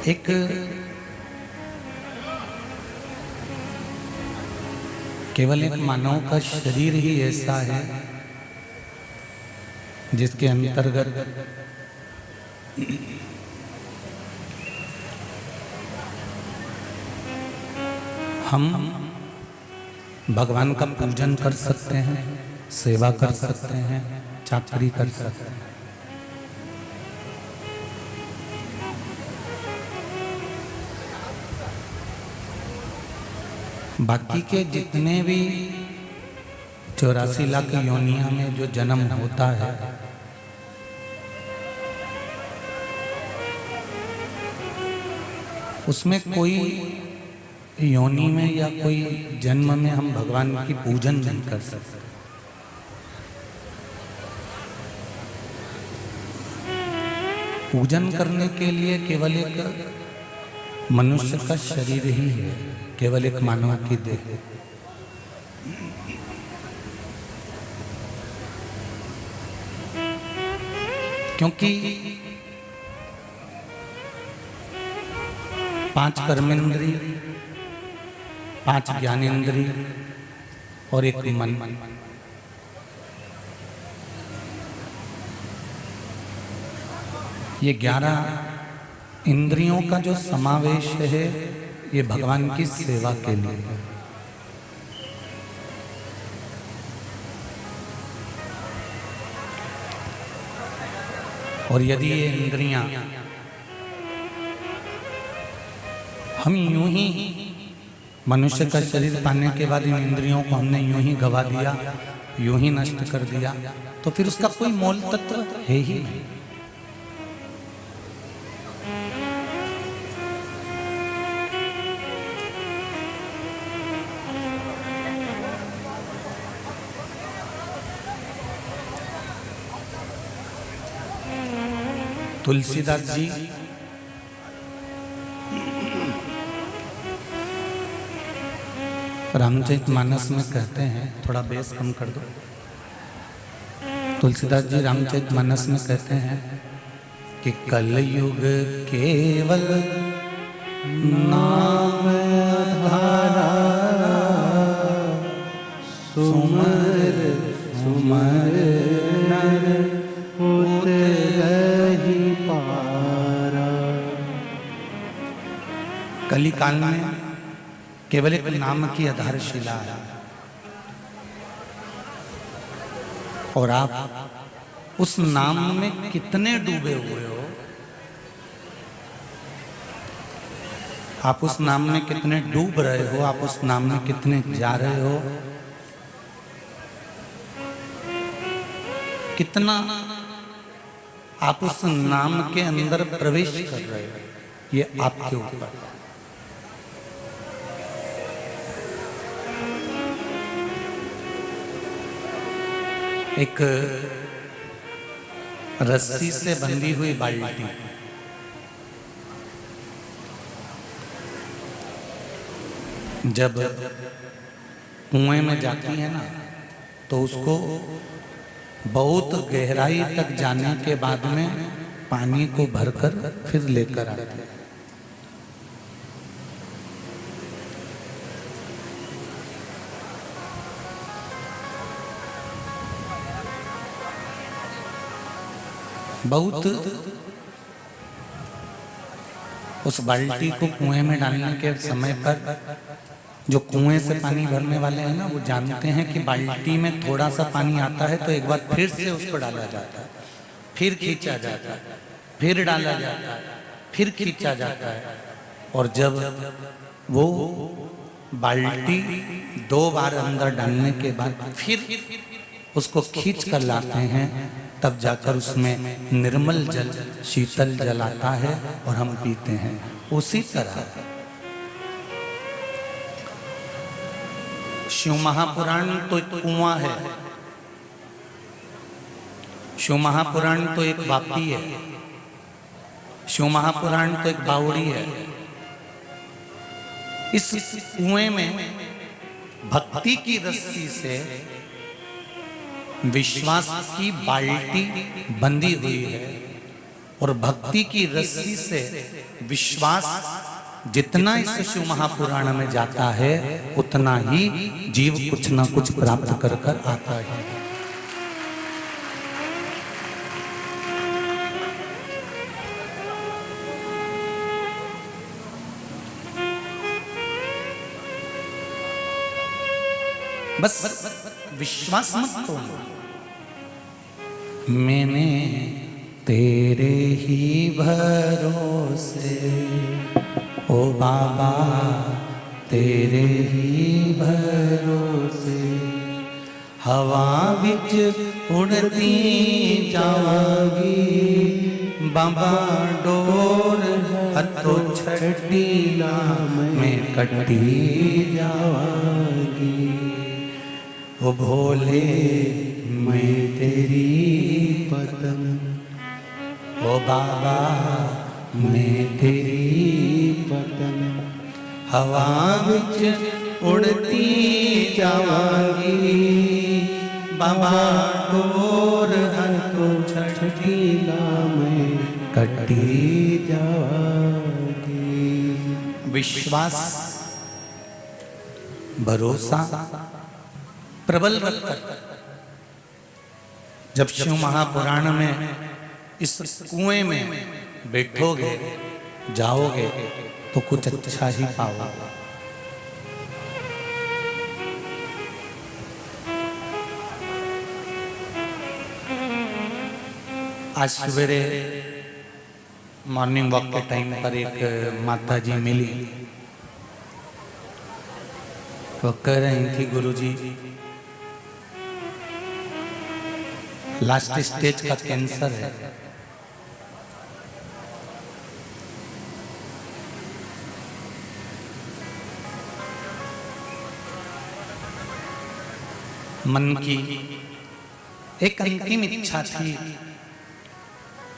एक केवल एक मानव का शरीर ही ऐसा है जिसके अंतर्गत हम भगवान का पूजन कर सकते हैं, सेवा कर सकते हैं, चाकरी कर सकते हैं। बाकी के जितने भी 84 लाख योनिया में जो जन्म होता है, उसमें कोई योनि में या कोई जन्म में हम भगवान की पूजन नहीं कर सकते। पूजन करने के लिए केवल एक मनुष्य का शरीर ही है, केवल एक मानव की देह। क्योंकि 5 कर्मेंद्रिय, 5 ज्ञानेंद्रिय और एक मन। ये 11 इंद्रियों का जो समावेश है, ये भगवान की सेवा के लिए है। और यदि ये इंद्रियां हम यूं ही मनुष्य का शरीर पाने के बाद इन इंद्रियों को हमने यूं ही गवा दिया, यूं ही नष्ट कर दिया, तो फिर उसका कोई मोल तत्व है ही नहीं। तुलसीदास जी रामचरितमानस में कहते हैं, थोड़ा बेस कम कर दो। तुलसीदास जी रामचरितमानस में कहते हैं कि कलयुग केवल नाम आधारा, सुमर सुमर नर उतरहि पारा। कली काल में केवल एक नाम की आधारशिला है, और आप उस नाम में कितने डूबे हुए हो, आप उस नाम में कितने डूब रहे हो, आप उस नाम में कितने जा रहे हो, कितना आप उस नाम के अंदर प्रवेश कर रहे हो, ये आपके ऊपर। एक रस्सी से बंधी हुई बाल्टी, जब कुएं में जाती है ना, तो उसको बहुत गहराई तक जाने के बाद में पानी को भरकर फिर लेकर आते हैं। बहुत उस बाल्टी को कुएं में डालने के समय पर जो कुएं से पानी भरने वाले हैं ना, वो जानते हैं कि बाल्टी में थोड़ा सा पानी आता है तो एक बार फिर से उसको डाला जाता है, फिर खींचा जाता है, फिर डाला जाता है, फिर खींचा जाता है। और जब वो बाल्टी 2 बार अंदर डालने के बाद फिर उसको खींच कर लाते हैं, तब जाकर उसमें निर्मल जल, शीतल जल आता है और हम पीते हैं। उसी तरह शिव महापुराण तो एक कुआं है, शिव महापुराण तो एक वापी है, शिव महापुराण तो एक बावड़ी है। इस कुएं में भक्ति की रस्सी से विश्वास की बाल्टी बंधी हुई है, और भक्ति की रस्सी से विश्वास जितना इस शिव महापुराण में जाता है उतना ही जीव कुछ ना कुछ प्राप्त कर कर आता है। बस विश्वास मत तोड़ो। मैंने तेरे ही भरोसे ओ बाबा तेरे ही भरोसे हवा बिच उड़ती जावांगी बाबा डोर हथों छड़ी ला मैं कटी जावांगी ओ भोले मैं तेरी पतंग ओ बाबा मैं तेरी पतंग हवा विच उड़ती जावांगी बाबा डोर हथों छड़ी ला मैं कटी जावांगी। विश्वास भरोसा प्रबल रखकर जब शिव महापुराण में इस कुएं में बैठोगे जाओगे तो कुछ अच्छा ही पाओगे। आज सवेरे मॉर्निंग वॉक के टाइम पर एक माता जी मिली, वो कह रही थी गुरुजी लास्ट स्टेज का कैंसर है, मन की एक अंतिम इच्छा थी।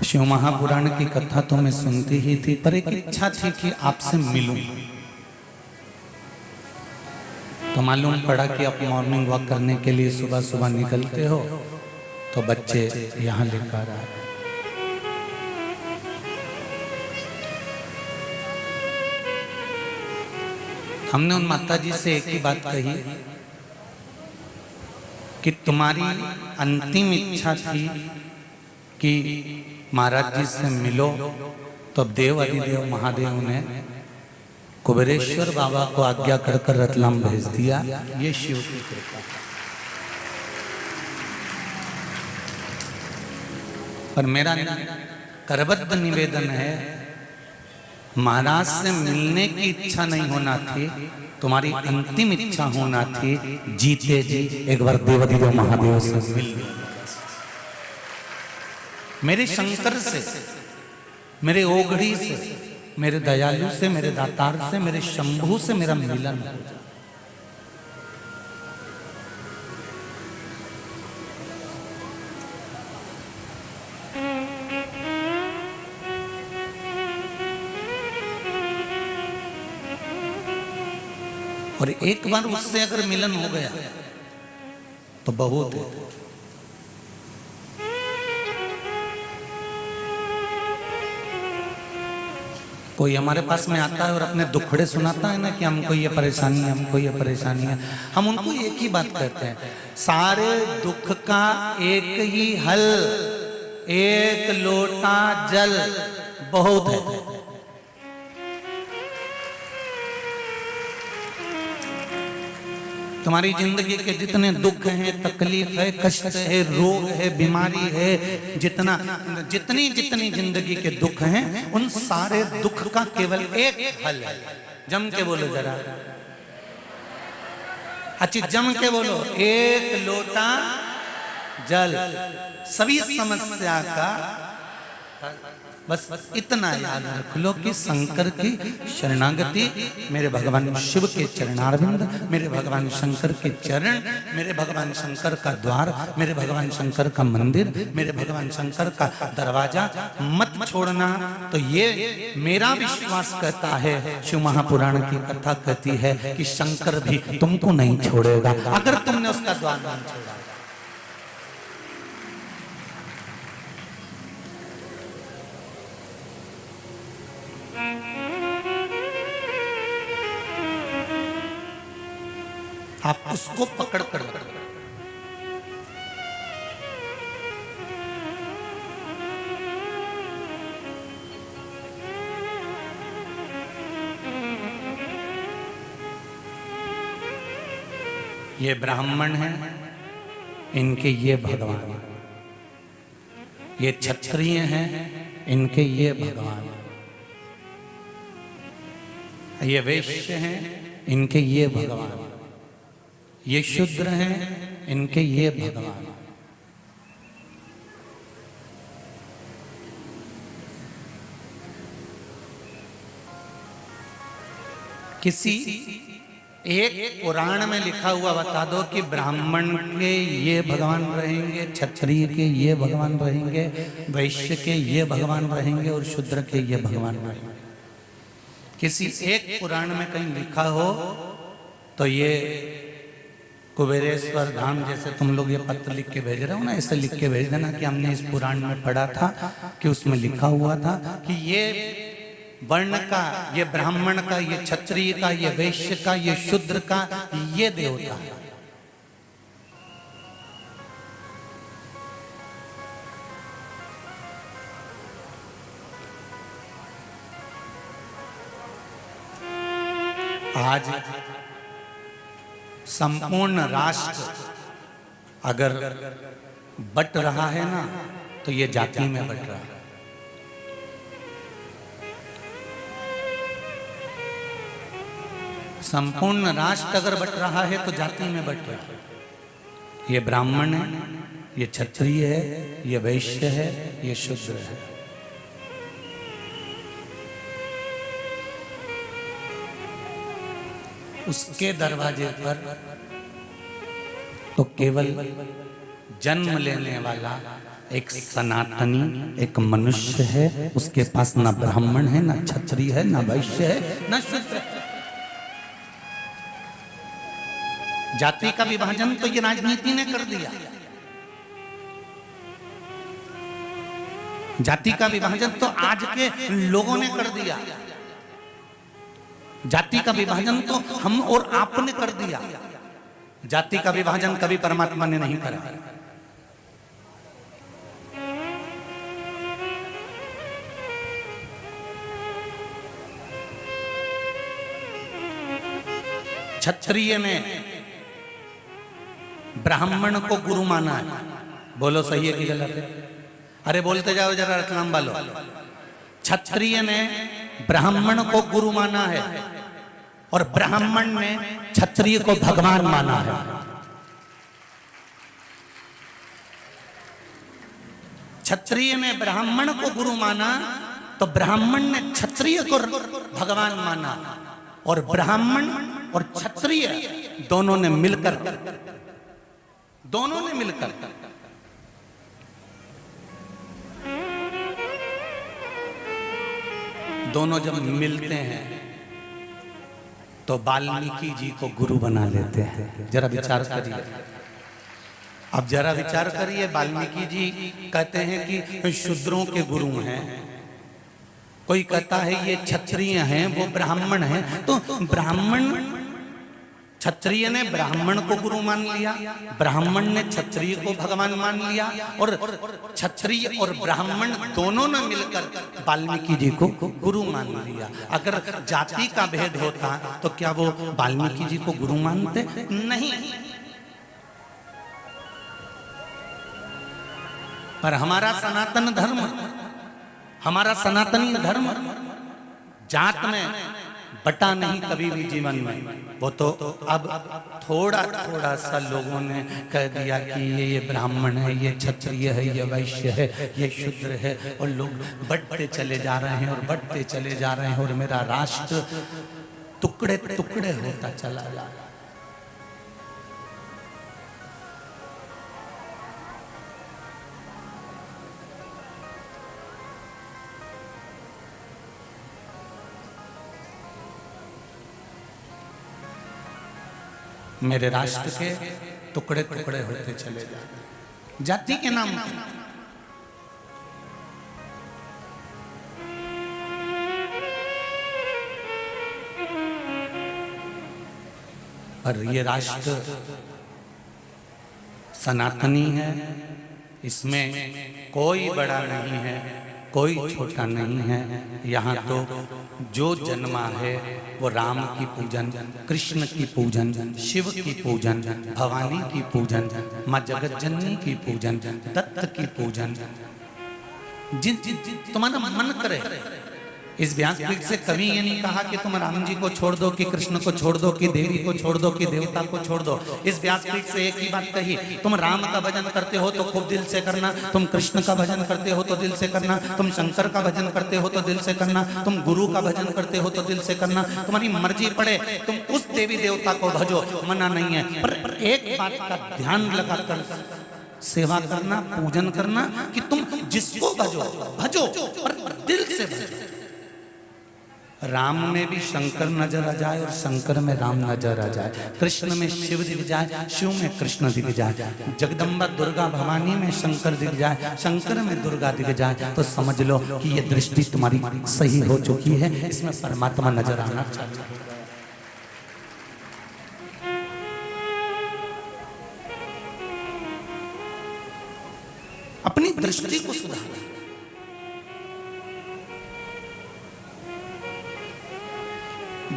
शिव महापुराण की कथा तो मैं सुनती ही थी, पर एक इच्छा थी कि आपसे मिलूं। तो मालूम पड़ा कि आप मॉर्निंग वॉक करने के लिए सुबह सुबह निकलते हो, तो बच्चे यहाँ लेकर आए। हमने उन माता जी से एक ही बात कही कि तुम्हारी अंतिम इच्छा थी कि महाराज जी से मिलो, तो देव अधिदेव महादेव ने कुबेरेश्वर बाबा को आज्ञा कर कर रतलाम भेज दिया। ये शिव की कृपा। पर मेरा करबद्ध निवेदन है, महाराज से मिलने की इच्छा नहीं होना थी, तुम्हारी अंतिम इच्छा होना थी जीते जी एक बार देवाधिदेव महादेव से मिल। मेरे शंकर से, मेरे ओघड़ी से, मेरे दयालु से, मेरे दातार से, मेरे शंभू से मेरा मिलन हो जाए। और एक बार उससे अगर मिलन हो गया तो बहुत है। कोई हमारे पास में आता है और अपने दुखड़े सुनाता है ना कि हमको ये परेशानी है, हमको ये परेशानी है, हम उनको एक ही बात कहते हैं, सारे दुख का एक ही हल, एक लोटा जल बहुत है। तुम्हारी जिंदगी के जितने दुख हैं, तकलीफ है, कष्ट है, रोग है, बीमारी है, जितनी जिंदगी के दुख हैं, उन सारे दुख का केवल एक हल है। जम के बोलो जरा, अच्छी जम के बोलो, एक लोटा जल सभी समस्या का। बस इतना याद रख लो कि शंकर की शरणागति, मेरे भगवान शिव के चरणारविंद, मेरे भगवान शंकर के चरण, मेरे भगवान शंकर का द्वार, मेरे भगवान शंकर का मंदिर, मेरे भगवान शंकर का दरवाजा मत छोड़ना। तो ये मेरा विश्वास कहता है, शिव महापुराण की कथा कहती है कि शंकर भी तुमको नहीं छोड़ेगा अगर तुमने उसका द्वार नहीं छोड़ा। आप उसको पकड़ कर रखो। ये ब्राह्मण हैं, इनके ये भगवान, ये क्षत्रिय हैं, इनके ये भगवान, ये वैश्य हैं, इनके ये भगवान, ये शूद्र हैं, इनके ये भगवान। किसी एक पुराण में लिखा हुआ बता दो कि ब्राह्मण के ये भगवान रहेंगे, क्षत्रिय के ये भगवान रहेंगे, वैश्य के ये भगवान रहेंगे और शूद्र के ये भगवान रहेंगे। किसी एक पुराण में कहीं लिखा हो तो ये कुबेरेश्वर धाम, जैसे तुम लोग ये पत्र लिख के भेज रहे हो ना, ऐसे लिख के भेज देना कि हमने इस पुराण में पढ़ा था कि उसमें लिखा हुआ था कि ये वर्ण का, ये ब्राह्मण का, ये क्षत्रिय का, ये वैश्य का, ये शूद्र का, ये देवता है। आज संपूर्ण राष्ट्र अगर बट रहा है ना, तो ये जाति में बट रहा है। संपूर्ण राष्ट्र अगर बट रहा है तो जाति में बट रहा है। ये ब्राह्मण है, ये क्षत्रिय है, ये वैश्य है, ये शूद्र है। उसके दरवाजे पर तो केवल जन्म लेने वाला एक सनातनी, एक मनुष्य है। उसके पास ना ब्राह्मण है, ना क्षत्रिय है, ना वैश्य है, ना शूद्र है। जाति का विभाजन तो ये राजनीति ने कर दिया। जाति का विभाजन तो आज के लोगों ने कर दिया। जाति का विभाजन तो हम और आपने कर दिया। जाति का विभाजन कभी परमात्मा ने नहीं करा। क्षत्रिय ने ब्राह्मण को गुरु माना है। बोलो सही है कि गलत है? अरे बोलते जाओ जरा रतलाम वालों। क्षत्रिय ने ब्राह्मण को गुरु माना है और ब्राह्मण ने क्षत्रिय को भगवान माना है। क्षत्रिय ने ब्राह्मण को गुरु माना तो ब्राह्मण ने क्षत्रिय को भगवान माना, और ब्राह्मण और क्षत्रिय दोनों ने मिलकर दोनों जब मिलते हैं तो वाल्मीकि जी को गुरु बना लेते हैं। जरा विचार करिए। अब जरा विचार करिए, वाल्मीकि जी कहते हैं कि शूद्रों के गुरु हैं, कोई कहता है ये क्षत्रिय हैं, वो ब्राह्मण हैं। तो ब्राह्मण, क्षत्रिय ने ब्राह्मण को गुरु मान लिया, ब्राह्मण ने क्षत्रिय को भगवान मान लिया, और क्षत्रिय और ब्राह्मण दोनों ने मिलकर वाल्मीकि जी को गुरु मान लिया। अगर जाति का भेद होता तो क्या वो वाल्मीकि जी को गुरु मानते? नहीं। पर हमारा सनातन धर्म, हमारा सनातनी धर्म जात में बटा नहीं कभी भी जीवन में। वो तो अब थोड़ा थोड़ा सा लोगों ने कह दिया कि ये ब्राह्मण है, ये क्षत्रिय है, ये वैश्य है, ये शूद्र है, और लोग बढ़ते चले जा रहे हैं और बढ़ते चले जा रहे हैं, और मेरा राष्ट्र टुकड़े टुकड़े होता चला जा रहा है। मेरे राष्ट्र के टुकड़े टुकड़े होते चले जाते जाति के नाम पे। पर ये राष्ट्र सनातनी है, इसमें कोई बड़ा नहीं है, कोई छोटा नहीं है। यहाँ तो जो जन्मा है वो राम की पूजन, कृष्ण की पूजन, शिव की पूजन, भवानी की पूजन, माँ जगत जननी की पूजन, दत्त की पूजन, जिन तुम्हारा मन करे। इस व्यासपीठ से कभी ये नहीं कहा कि तुम राम जी को छोड़ दो, कि कृष्ण को छोड़ दो, कि देवी को छोड़ दो, कि देवता को छोड़ दो। इस व्यासपीठ से एक ही बात कही, तुम राम का भजन करते हो तो खूब दिल से करना, तुम कृष्ण का भजन करते हो तो दिल से करना, तुम शंकर का भजन करते हो तो दिल से करना, तुम गुरु का भजन करते हो तो दिल से करना, तुम्हारी मर्जी पड़े तुम उस देवी देवता को भजो, मना नहीं है। पर एक बात का ध्यान लगाकर सेवा करना, पूजन करना कि तुम जिसको भजो भजो, पर दिल से भजो। राम में भी शंकर नजर आ जाए और शंकर में राम नजर आ जाए, कृष्ण में शिव दिख जाए, शिव में कृष्ण दिख जाए, जगदम्बा दुर्गा भवानी में शंकर दिख जाए, शंकर में दुर्गा दिख जाए, तो समझ लो कि ये दृष्टि तुम्हारी सही हो चुकी है, इसमें परमात्मा नजर आना चाहिए। अपनी दृष्टि को सुधारो।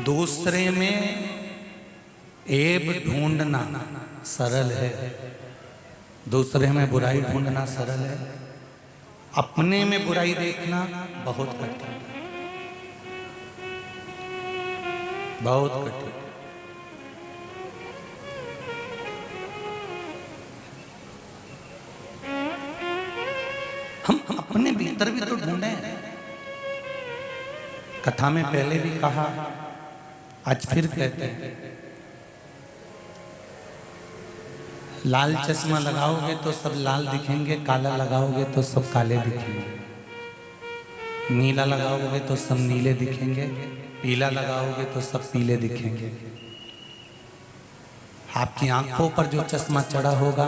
दूसरे में ऐब ढूंढना सरल है, दूसरे में बुराई ढूंढना सरल है, अपने में बुराई देखना बहुत कठिन, बहुत कठिन। हम अपने भीतर भी तो ढूंढे। कथा में पहले भी कहा, आज फिर कहते हैं, लाल चश्मा लगाओगे तो सब लाल दिखेंगे, काला लगाओगे तो सब काले दिखेंगे, नीला लगाओगे तो सब नीले दिखेंगे, पीला लगाओगे तो सब पीले दिखेंगे। आपकी आंखों पर जो चश्मा चढ़ा होगा,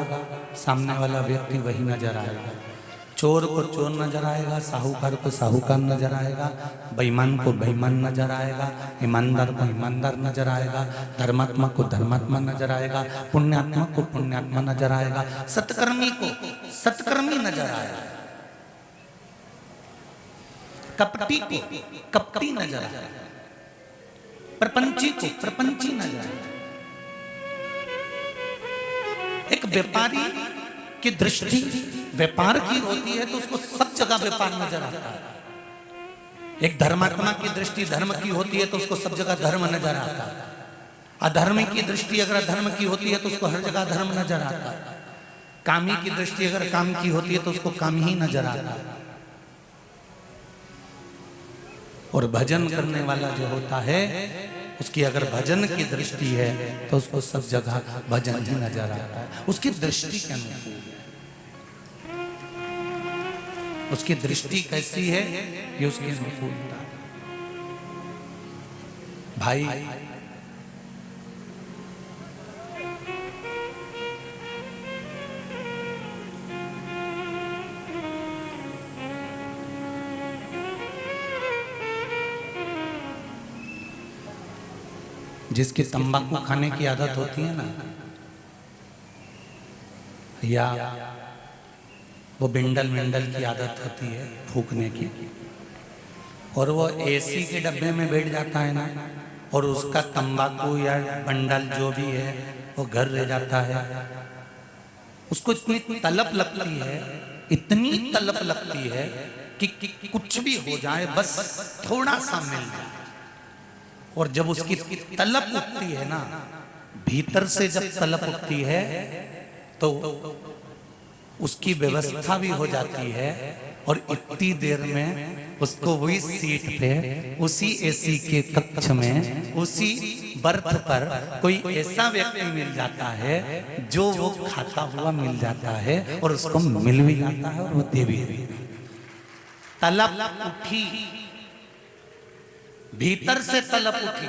सामने वाला व्यक्ति वही नजर आएगा। चोर को चोर नजर आएगा, साहूकार को साहूकार नजर आएगा, बेईमान को बेईमान नजर आएगा, ईमानदार को ईमानदार नजर आएगा, धर्मात्मा को धर्मात्मा नजर आएगा, पुण्यात्मा को पुण्यात्मा नजर आएगा, सत्कर्मी को सत्कर्मी नजर आएगा, कपटी को कपटी नजर आएगा, प्रपंची को प्रपंची नजर आएगा। एक व्यापारी की दृष्टि व्यापार की होती है तो उसको सब जगह व्यापार नजर आता है। एक धर्मात्मा की दृष्टि धर्म की होती है तो उसको सब जगह धर्म नजर आता है। अधर्मी की दृष्टि अगर धर्म की होती है तो उसको हर जगह धर्म नजर आता है। कामी की दृष्टि अगर काम की होती है तो उसको काम ही नजर आता है। और भजन करने वाला जो होता है, उसकी अगर भजन की दृष्टि है तो उसको सब जगह भजन ही नजर आता है। उसकी दृष्टि के अनुकूल है, उसकी दृष्टि कैसी है ये उसकी अनुकूलता। भाई जिसकी तंबाकू खाने की आदत होती है ना, या वो बिंडल मिंडल की आदत होती है फूकने की, और वो एसी के डब्बे में बैठ जाता है ना, और उसका तंबाकू या बंडल जो भी है वो घर रह जाता है, उसको इतनी तलब लगती है, इतनी तलब लगती है कि कुछ भी हो जाए बस थोड़ा सा मिल जाए। और जब उसकी तलब उठती है ना, भीतर से जब तलब उठती है तो उसकी व्यवस्था भी हो जाती है, और इतनी देर में उसको वही सीट पे, उसी एसी के कक्ष में, उसी बर्थ पर कोई ऐसा व्यक्ति मिल जाता है जो वो खाता हुआ मिल जाता है, और उसको मिल भी जाता है और वो दे भी। तलब उठी, भीतर से तलब उठी,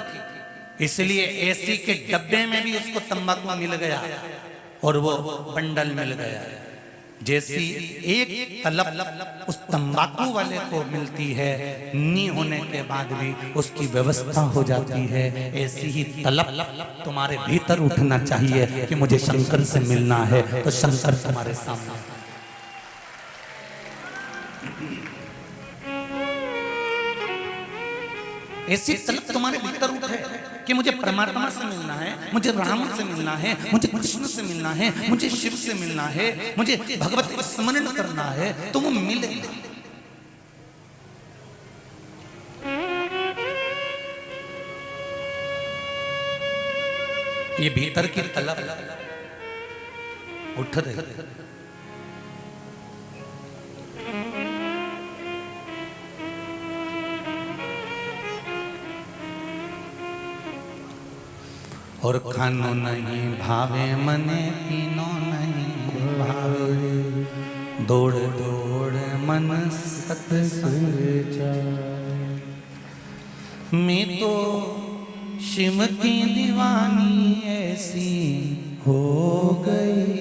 इसलिए एसी के डब्बे में भी उसको तंबाकू मिल गया और वो बंडल मिल गया। जैसी एक तलब उस तंबाकू वाले को मिलती है, नी होने के बाद भी उसकी व्यवस्था हो जाती है, ऐसी ही तलब तुम्हारे भीतर उठना चाहिए कि मुझे शंकर से मिलना है, तो शंकर तुम्हारे सामने। ऐसी तलब तुम्हारे भीतर उठे कि मुझे परमात्मा से मिलना है, मुझे राम से मिलना है, मुझे कृष्ण से मिलना है, मुझे शिव से मिलना है, मुझे भगवत का स्मरण करना है, तो वो मिले। ये भीतर की तलब उठ रही। और खानो नहीं भावे मने, पीनो नहीं भावे, दौड़ दौड़ मन सत्संग जाए। मैं तो शिव की दीवानी ऐसी हो गई,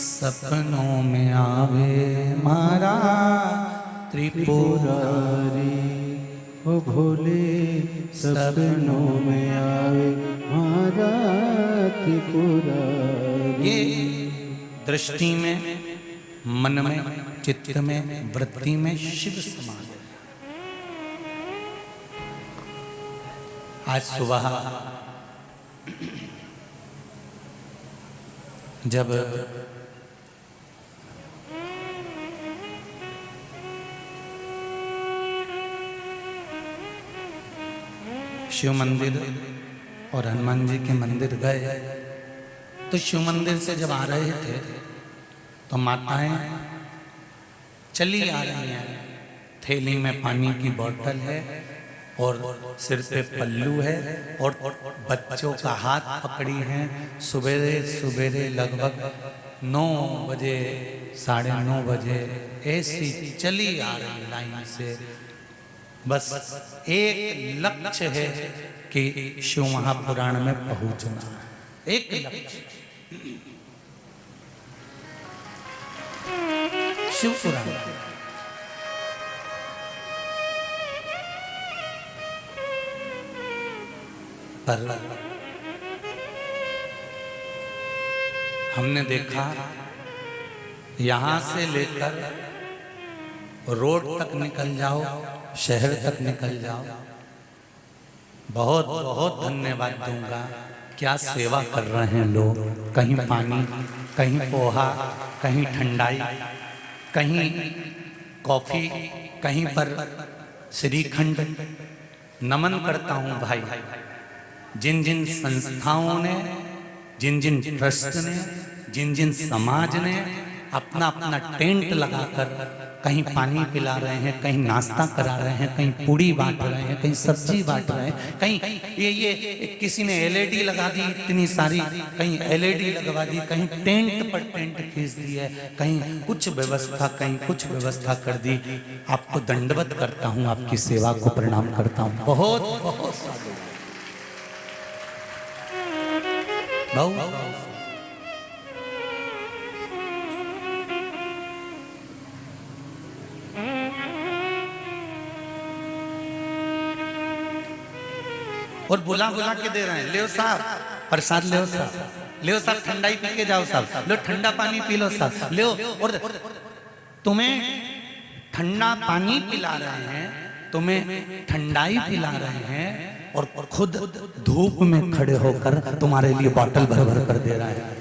सपनों में आवे मारा त्रिपुरारी, ओ भोले सपनों में आवे मारा त्रिपुरारी। ये दृष्टि में, मन में, चित्त में, वृत्ति में शिव समान है। आज सुबह जब शिव मंदिर और हनुमान जी के मंदिर गए, तो शिव मंदिर से जब आ रहे थे तो माताएं चली आ रही हैं, थैली में पानी की बोतल है और सिर पे पल्लू है और बच्चों का हाथ पकड़ी हैं। सुबेरे सुबेरे लगभग 9 बजे 9:30 बजे ऐसी चली आ रही लाइन से। बस एक लक्ष्य है कि शिव महापुराण में पहुंचना, एक लक्ष्य शिव पुराण। पर हमने देखा यहां से लेकर रोड तक निकल जाओ, शहर तक निकल जाओ, बहुत बहुत धन्यवाद दूंगा। क्या सेवा कर रहे हैं लोग, कहीं पानी, कहीं पोहा, कहीं ठंडाई, कहीं कॉफी, कहीं पर श्रीखंड। नमन करता हूं भाई, जिन जिन संस्थाओं ने, जिन जिन ट्रस्ट ने, जिन जिन समाज ने अपना अपना टेंट लगाकर कहीं पानी पिला रहे हैं, कहीं नाश्ता करा रहे हैं, कहीं पूड़ी बांट रहे हैं, कहीं सब्जी बांट रहे हैं, कहीं ये किसी ने एलईडी लगा दी इतनी सारी, कहीं एलईडी लगवा दी, कहीं टेंट पर टेंट खींच दी है, कहीं कुछ व्यवस्था, कहीं कुछ व्यवस्था कर दी। आपको दंडवत करता हूँ, आपकी सेवा को प्रणाम करता हूँ। बहुत बहुत साधु भाऊ। और बुला बुला के दे रहे हैं, ले साहब प्रसाद, ले साहब, ले साहब ठंडाई पी के जाओ साहब, लो ठंडा पानी पी लो साहब, ले। और तुम्हें ठंडा पानी पिला रहे हैं, तुम्हें ठंडाई पिला रहे हैं, और खुद धूप में खड़े होकर तुम्हारे लिए बोतल भर भर कर दे रहे हैं।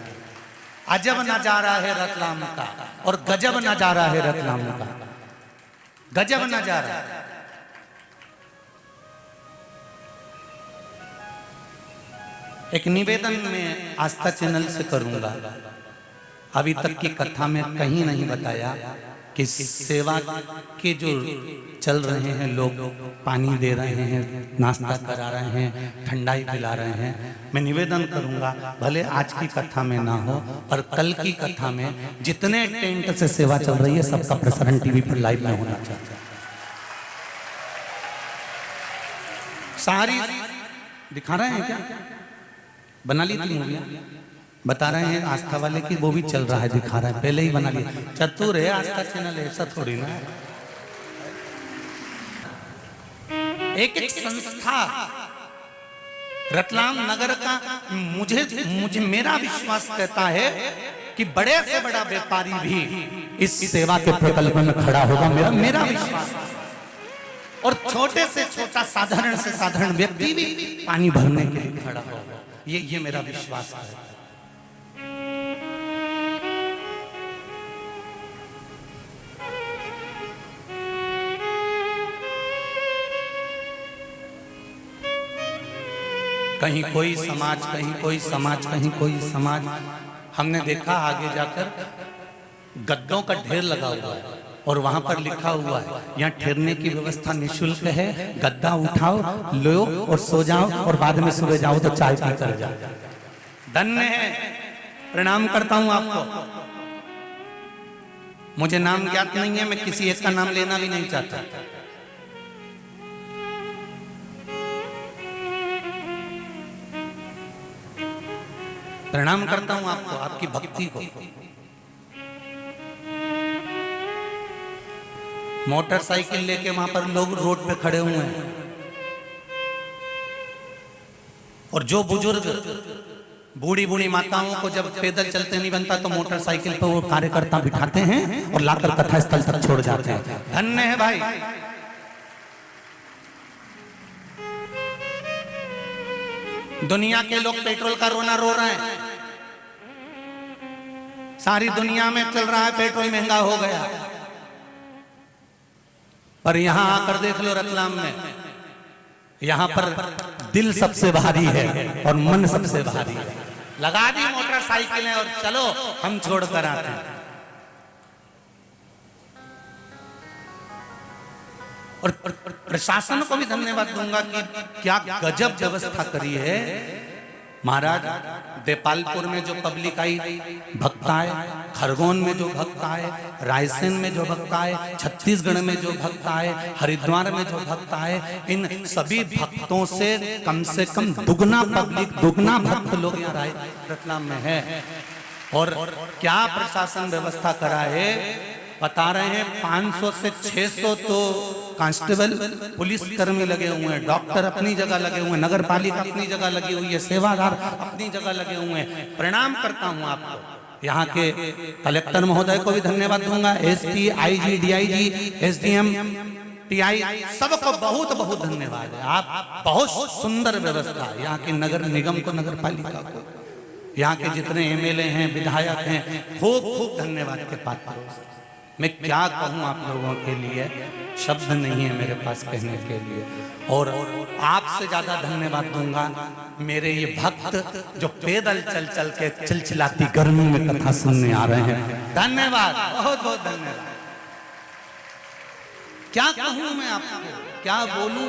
अजब नजारा है रतलाम का, और गजब नजारा है रतलाम का, गजब नजारा। एक निवेदन में आस्था चैनल से करूंगा, अभी तक की कथा में कहीं नहीं बताया कि सेवा के जो चल रहे हैं लोग, पानी दे रहे हैं, नाश्ता करा रहे हैं, ठंडाई पिला रहे हैं। मैं निवेदन करूंगा, भले आज की कथा में ना हो, पर कल की कथा में जितने टेंट से सेवा चल रही है सबका प्रसारण टीवी पर लाइव में होना चाहिए। सारी दिखा रहे हैं क्या? बना ली थी मूवियां, बता रहे हैं आस्था वाले की, वो भी चल रहा है, दिखा रहा है, पहले ही बना लिया। चतुर है आस्था चैनल, ऐसा थोड़ी ना। एक एक संस्था रतलाम नगर का, मुझे मेरा विश्वास कहता है कि बड़े से बड़ा व्यापारी भी इस सेवा के प्रकल्प में खड़ा होगा, मेरा विश्वास। और छोटे से छोटा साधारण से साधारण व्यक्ति भी पानी भरने के लिए खड़ा होगा, ये मेरा विश्वास है। कहीं कोई समाज, कहीं कोई समाज, कहीं कोई समाज। हमने देखा आगे जाकर गद्दों का ढेर लगा हुआ है और वहां पर लिखा हुआ है यहाँ ठहरने की व्यवस्था निःशुल्क है, गद्दा उठाओ, लो और सो जाओ और बाद में सुबह जाओ तो चाय पी कर जाओ। धन्य है, प्रणाम करता हूं आपको। मुझे नाम ज्ञात नहीं है, मैं किसी एक का नाम लेना भी नहीं चाहता। प्रणाम करता हूं आपको, आपकी भक्ति को। मोटरसाइकिल लेके वहां पर लोग रोड पे खड़े हुए हैं और जो बुजुर्ग बूढ़ी बूढ़ी माताओं को जब पैदल चलते नहीं बनता तो मोटरसाइकिल पर वो कार्यकर्ता बिठाते हैं और लाकर कथा स्थल तक छोड़ जाते हैं। धन्य है भाई। दुनिया के लोग पेट्रोल का रोना रो रहे हैं, सारी दुनिया में चल रहा है पेट्रोल महंगा हो गया, पर यहां आकर देख लो रतलाम में, यहां पर दिल सबसे भारी है और मन सबसे भारी है। लगा दी मोटरसाइकिलें और चलो हम छोड़ कर आते हैं। और प्रशासन को भी धन्यवाद दूंगा कि क्या गजब व्यवस्था करी है महाराज। देपालपुर में जो पब्लिक आई, भक्त आए, खरगोन में जो भक्त आए, रायसेन में जो भक्त आए, छत्तीसगढ़ में जो भक्त आए, हरिद्वार में जो भक्त आए, इन सभी भक्तों से कम दुगना पब्लिक, दुगना भक्त लोग यहाँ रतलाम में है। और क्या प्रशासन व्यवस्था करा है, बता रहे हैं 500 से 600 तो कांस्टेबल पुलिस कर्मी लगे हुए हैं, डॉक्टर अपनी जगह लगे हुए हैं, नगर पालिका अपनी जगह लगी हुई है, सेवादार अपनी जगह लगे हुए हैं। प्रणाम करता हूं आपको। यहाँ के कलेक्टर महोदय को भी धन्यवाद दूंगा, SP, IG, DIG, SDM, TI, सबको बहुत बहुत धन्यवाद है। आप बहुत सुंदर व्यवस्था, यहाँ के नगर निगम को, नगर पालिका को, यहाँ के जितने एमएलए हैं, विधायक हैं, खूब खूब धन्यवाद के पात्र। मैं क्या कहूँ आप लोगों के लिए, शब्द नहीं है मेरे पास कहने के लिए। और आपसे ज्यादा धन्यवाद दूंगा मेरे ये भक्त जो पैदल चल चल के चिलचिलाती गर्मी में कथा सुनने आ रहे हैं। धन्यवाद, बहुत बहुत धन्यवाद। क्या कहूँ मैं आपको, क्या बोलूं।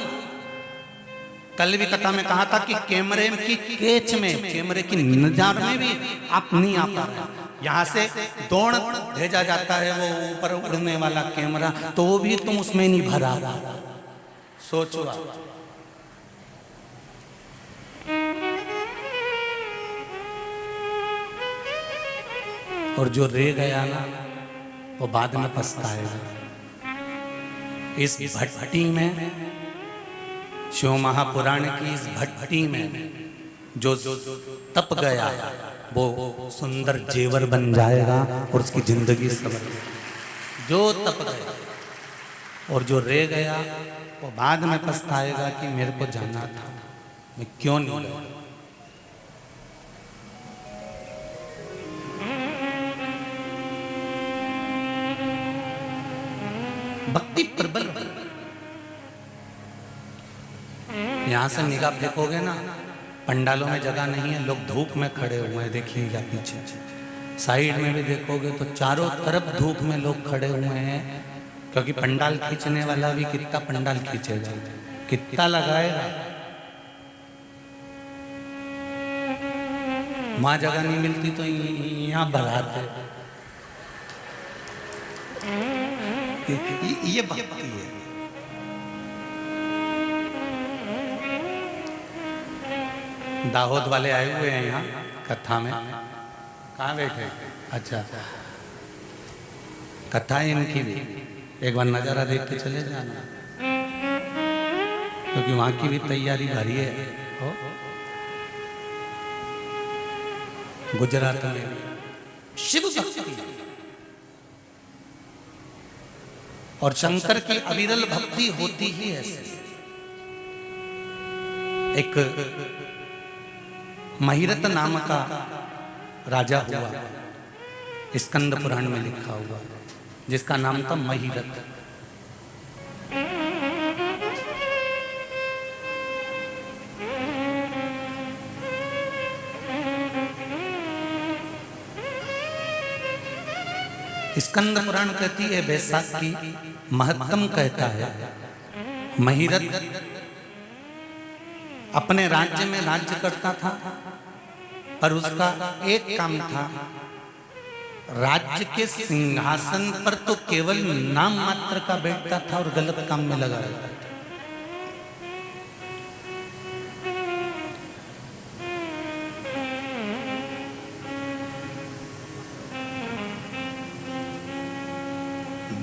कल भी कथा में कहा था कि कैमरे की केच में, कैमरे की नजार में भी आप नहीं आ पा रहे। यहाँ से दौड़ भेजा जाता है वो ऊपर उड़ने वाला कैमरा, तो वो भी तुम उसमें नहीं भरा। सोचो आप। और जो रह गया ना वो बाद में पछताएगा। इस भट्टी में, शिव महापुराण की इस भट्टी में जो तप गया वो सुंदर जेवर बन जाएगा और उसकी जिंदगी समझ। जो तप गया और जो रह गया वो बाद में पछताएगा कि मेरे को जाना था, मैं क्यों नहीं गया। भक्ति प्रबल। यहां से निगाह फेंकोगे ना, पंडालों में जगह नहीं है, लोग धूप में खड़े हुए हैं, देखिएगा पीछे साइड में भी देखोगे तो चारों तरफ धूप में लोग खड़े हुए हैं। क्योंकि पंडाल खींचने वाला भी कितना पंडाल खींचेगा, कितना लगाएगा। वहां जगह नहीं मिलती तो यहाँ बढ़ाते। ये भक्ति है। दाहोद वाले आए हुए हैं यहाँ कथा में, कहाँ बैठे? अच्छा, कथा है इनकी भी, एक बार नज़ारा देख के चले जाना, क्योंकि वहाँ की भी तैयारी भारी है। गुजरात में शिव भक्ति और शंकर की अविरल भक्ति होती ही ऐसी। एक महिरत नाम का राजा हुआ, स्कंद पुराण में लिखा हुआ, जिसका नाम था महिरत। स्कंद पुराण कहती है, बैसाख की महत्तम कहता है, महिरत अपने राज्य में राज्य करता था, पर उसका एक काम था, राज्य के सिंहासन पर तो केवल नाम मात्र का बैठता था और गलत काम में लगा रहता था।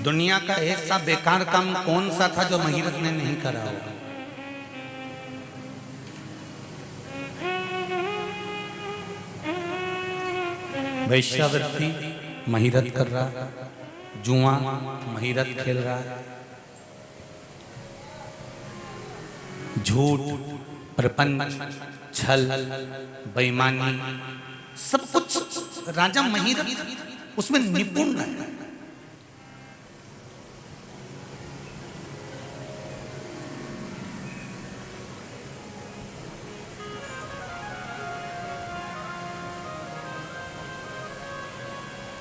दुनिया का ऐसा बेकार काम कौन सा था जो महिरत ने नहीं करा होगा? वैश्यावृत्ति महिरत कर रहा, जुआ महिरत खेल रहा, झूठ, प्रपंच, छल, बेईमानी, सब कुछ राजा महिरत उसमें निपुण है।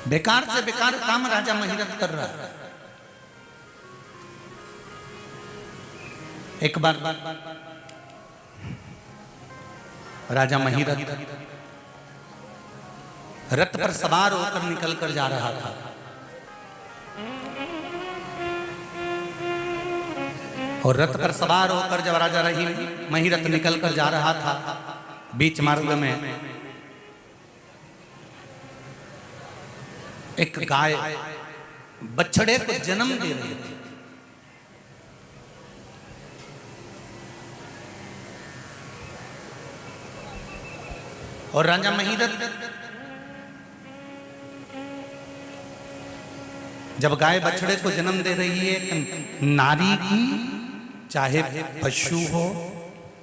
बेकार से बेकार काम राजा महिरत कर रहा है। एक बार राजा महिरत रथ पर सवार होकर निकल कर जा रहा था। और रथ पर सवार होकर जब राजा महिरत निकल कर जा रहा था, बीच मार्ग में एक गाय बछड़े को जन्म दे रही थी। और राजा महिरत जब गाय बछड़े को जन्म दे रही है, नारी की, चाहे पशु हो,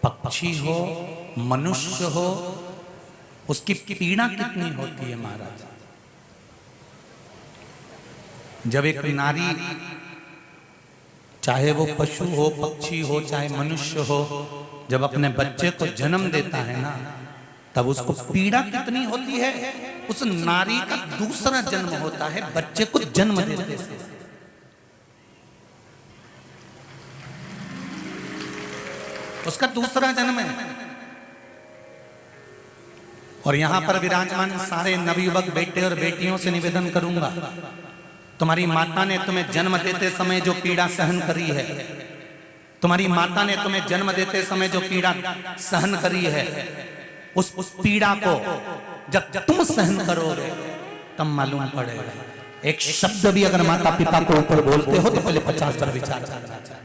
पक्षी हो, मनुष्य हो, उसकी पीड़ा कितनी होती है महाराज। जब एक नारी, चाहे वो पशु हो, पक्षी हो, चाहे मनुष्य हो, जब अपने बच्चे को जन्म देता है ना, तब उसको पीड़ा कितनी होती है। उस नारी का दूसरा जन्म होता है बच्चे को जन्म देते से। उसका दूसरा जन्म है। और यहां पर विराजमान सारे नवयुवक बेटे और बेटियों से निवेदन करूंगा, तुम्हारी माता ने तुम्हें जन्म देते समय जो पीड़ा सहन करी है, तुम्हारी माता ने तुम्हें जन्म देते समय जो पीड़ा सहन करी है, उस पीड़ा को जब तुम सहन करोगे तब मालूम पड़ेगा। एक शब्द भी अगर माता पिता को ऊपर बोलते हो तो पहले 50 बार विचार करना चाहिए।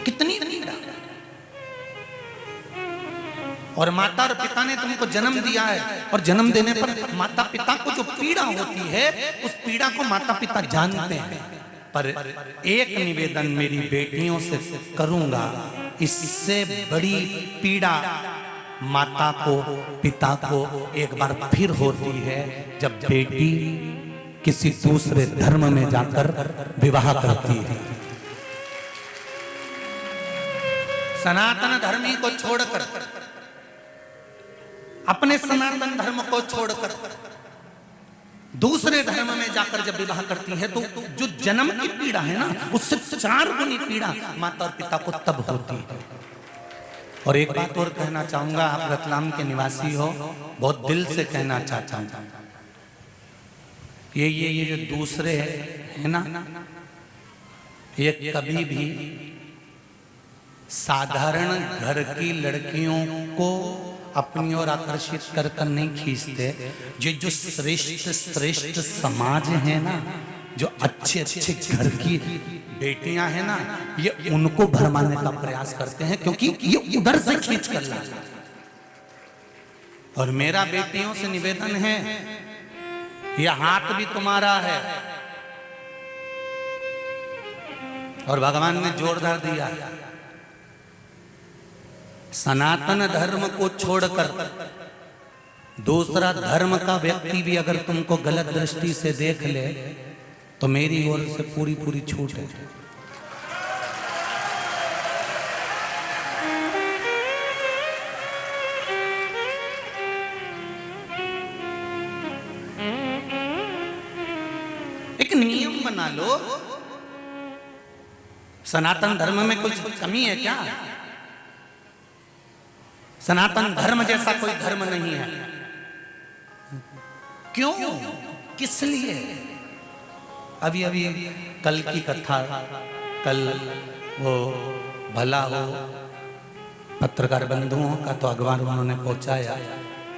कितनी पीड़ा। और माता और पिता ने तुमको जन्म दिया है, और जन्म देने पर माता पिता को जो पीड़ा होती है, उस पीड़ा को माता पिता जानते हैं। पर एक निवेदन मेरी बेटियों से करूंगा, इससे बड़ी पीड़ा माता को, पिता को एक बार फिर होती है जब बेटी किसी दूसरे धर्म में जाकर विवाह करती है। सनातन धर्मी को छोड़कर, अपने सनातन धर्म को छोड़कर दूसरे धर्म में जाकर जब विवाह करती है, तो जो जन्म की पीड़ा है ना, उससे 4 गुनी पीड़ा माता और पिता को तब होती है। और एक बात और कहना चाहूंगा, आप रतलाम के निवासी हो, बहुत दिल से कहना चाहता हूं, ये जो दूसरे है ना, ये कभी भी साधारण घर की लड़कियों को अपनी ओर आकर्षित कर कर नहीं खींचते। ये जो श्रेष्ठ श्रेष्ठ समाज है ना, जो अच्छे अच्छे घर की बेटियां हैं ना, ये उनको भरमाने का प्रयास करते हैं, क्योंकि ये उधर से खींच कर लाते। और मेरा बेटियों से निवेदन है, ये हाथ भी तुम्हारा है और भगवान ने जोरदार दिया, सनातन धर्म को छोड़कर दूसरा धर्म का व्यक्ति भी अगर तुमको गलत दृष्टि से देख ले तो मेरी ओर से पूरी पूरी छूट है। एक नियम बना लो, सनातन धर्म में कुछ कमी है क्या? सनातन धर्म जैसा कोई धर्म नहीं है। क्यों, किस लिए? अभी अभी कल की कथा, कल वो भला हो पत्रकार बंधुओं का तो अखबार उन्होंने पहुंचाया,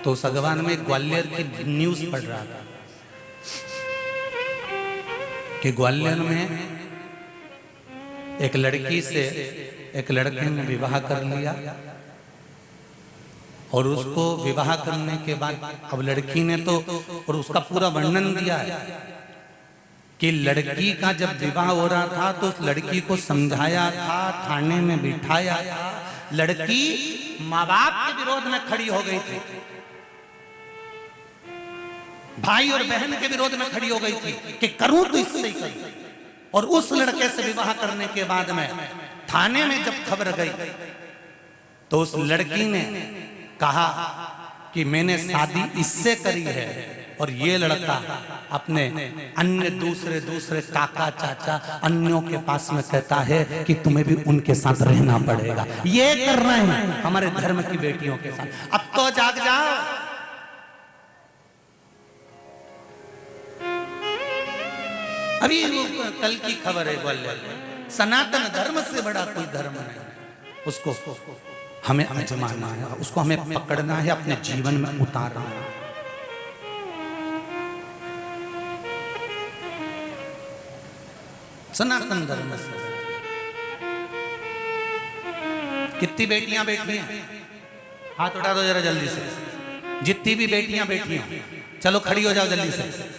तो उस अखबार में ग्वालियर की न्यूज पढ़ रहा था कि ग्वालियर में एक लड़की से एक लड़के ने विवाह कर लिया और उसको विवाह करने के बाद अब लड़की ने तो, और उसका पूरा वर्णन दिया है कि लड़की का जब विवाह हो रहा था तो उस लड़की को समझाया था, थाने में बिठाया था। लड़की माँ बाप के विरोध में खड़ी हो गई थी, भाई और बहन के विरोध में खड़ी हो गई थी कि करूं तो इससे ही करूं। और उस लड़के से विवाह करने के बाद में थाने में जब खबर गई तो उस लड़की ने कहा कि मैंने शादी इससे करी है, और ये लड़का अपने अन्य दूसरे काका चाचा अन्यों के पास में कहता है कि तुम्हें भी उनके साथ रहना पड़ेगा। ये कर रहे हैं हमारे धर्म की बेटियों के साथ। अब तो जाग जाओ। अभी कल की खबर है ग्वालियर, सनातन धर्म से बड़ा कोई धर्म नहीं, उसको हमें आजमाना है, उसको हमें पकड़ना है, अपने जीवन में उतारना है। सनातन धर्म से कितनी बेटियां बैठी हैं? हाथ उठा दो जरा जल्दी से। जितनी भी बेटियां बैठी हैं चलो खड़ी हो जाओ, जल्दी से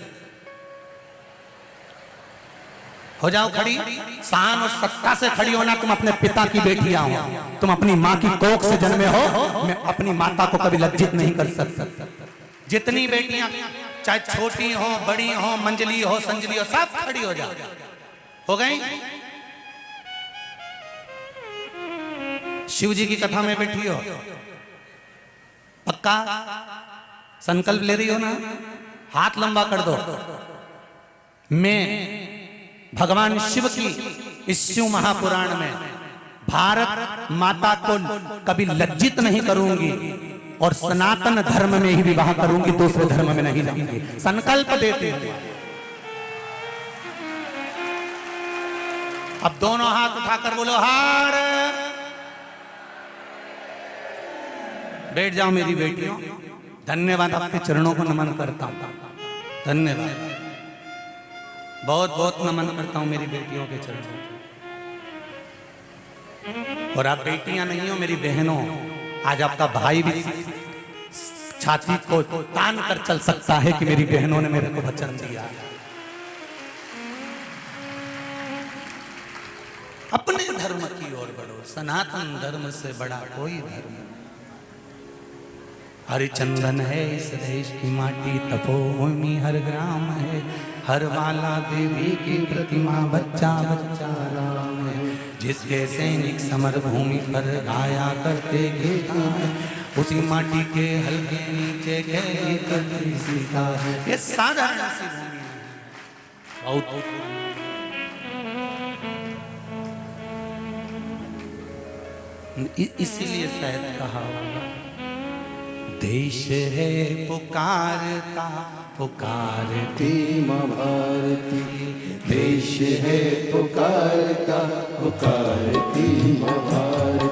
हो जाओ खड़ी। शान और सत्ता से खड़ी होना। तुम अपने पिता की बेटियां हो, तुम अपनी माँ की कोख से जन्मे हो। मैं अपनी माता को कभी लज्जित नहीं कर सकता। जितनी बेटियां चाहे छोटी हो, बड़ी हो, मंजली हो, संजली हो, सब खड़ी हो जाओ। हो गई? शिव जी की कथा में बैठी हो, पक्का संकल्प ले रही हो ना? हाथ लंबा कर दो। मैं भगवान शिव की इस शिव महापुराण में भारत माता को कभी लज्जित नहीं करूंगी और सनातन धर्म में ही विवाह करूंगी, दूसरे धर्म में नहीं जाऊंगी। संकल्प देते हैं। अब दोनों हाथ उठाकर बोलो हार। बैठ जाओ मेरी बेटियों। धन्यवाद, आपके चरणों को नमन करता हूं। धन्यवाद, बहुत बहुत नमन करता हूं मेरी बेटियों के चरणों। और आप बेटियां नहीं हो, मेरी बहनों। आज आपका भाई भी छाती को तान कर चल सकता है कि मेरी बहनों ने मेरे को वचन दिया। अपने धर्म की ओर बढ़ो। सनातन धर्म से बड़ा कोई धर्म नहीं। हरिचंदन है इस देश की माटी, तपोभूमि हर ग्राम है। हर वाला देवी की प्रतिमा, बच्चा बच्चा राम है। जिसके सैनिक समर भूमि पर गाया करते गीत है, उसी माटी के हल्के नीचे गए करती सीता है। ये साधारण सी भूमि है, बहुत इसीलिए शायद कहा देश है पुकारता पुकारती माँ भारती। देश है पुकारता पुकारती माँ भारती।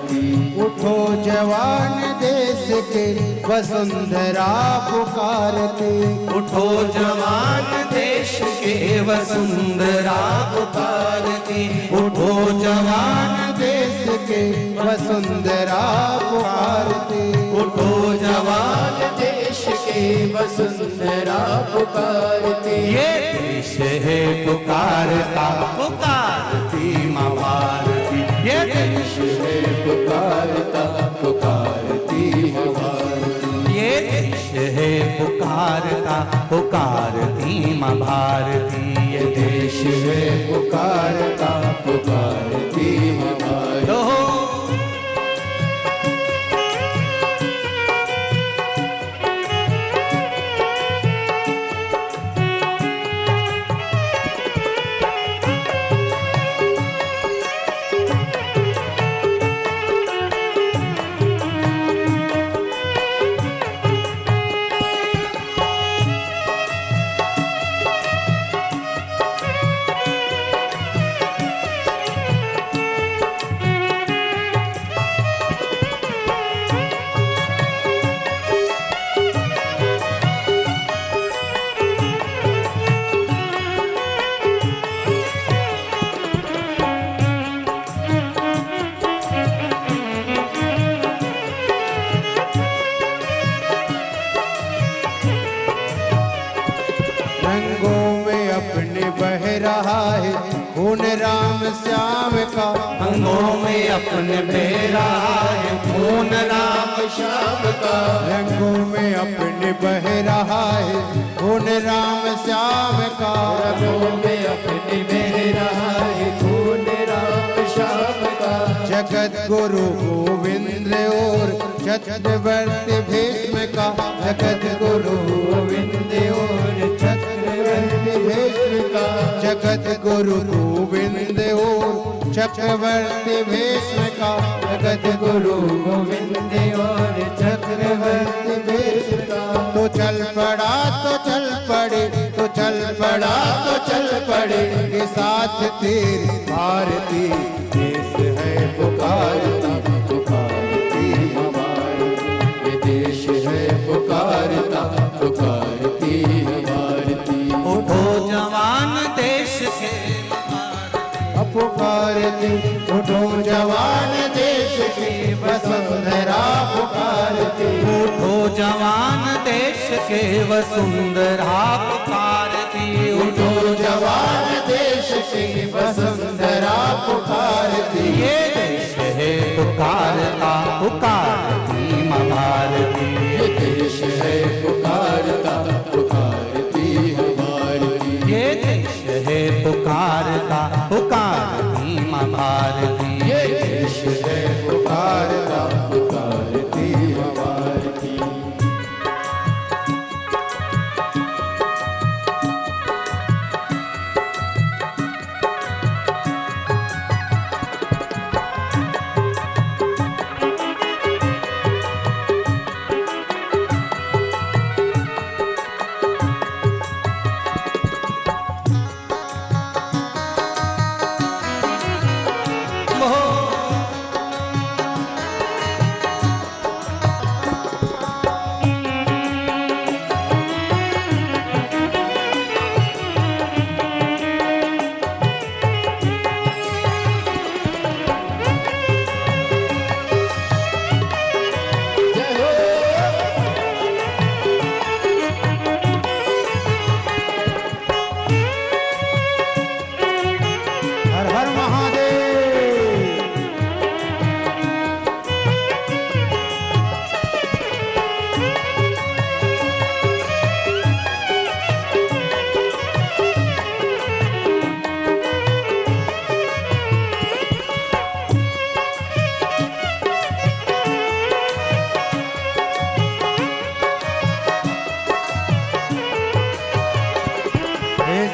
जवान देश के वसुंधरा पुकारती। उठो जवान देश के वसुंधरा पुकारती। उठो जवान देश के वसुंधरा पुकारती। उठो जवान देश के वसुंधरा पुकारती। ये देश है पुकारता पुकारती माँ भारती। ये देश है पुकारता पुकारती माँ भारती। ये देश है पुकारता पुकारती माँ भारती। ये देश है पुकारता पुकारती माँ भारती। खून राम श्याम का अंगों में अपने बह रहा है खून राम श्याम का। रंगों में अपने बह रहा है खून राम श्याम का। रंगों में अपने बह रहा है खून राम श्याम का। जगत गुरु गोविंद और छत्रवर्ती भीष्म का। जगत गुरु गोविंद और छत्रवर्ती भीष्म का। जगत गुरु गोविंद और चक्रवर्ती भीष्म का। जगत गुरु गोविंद और चक्रवर्ती भीष्म का। तो चल पड़ा तो चल पड़े तो चल पड़ा तो चल पड़े के साथ तेरी भारती। देश है पुकारता पुकारती माँ भारती। ये देश है पुकारता पुकारती माँ भारती। उठो जवान देश के पुकारती। उठो जवान देश की वसुंधरा पुकारती। उठो जवान देश के वसुंधरा पुकारती। उठो जवान देश की वसुंधरा पुकारती। ये देश है पुकारता पुकारती माँ भारती। ये देश है पुकारता पुकारती माँ भारती। ये देश है पुकारता पुकारती माँ भारती। ये देश है पुकारता पुकारती माँ भारती।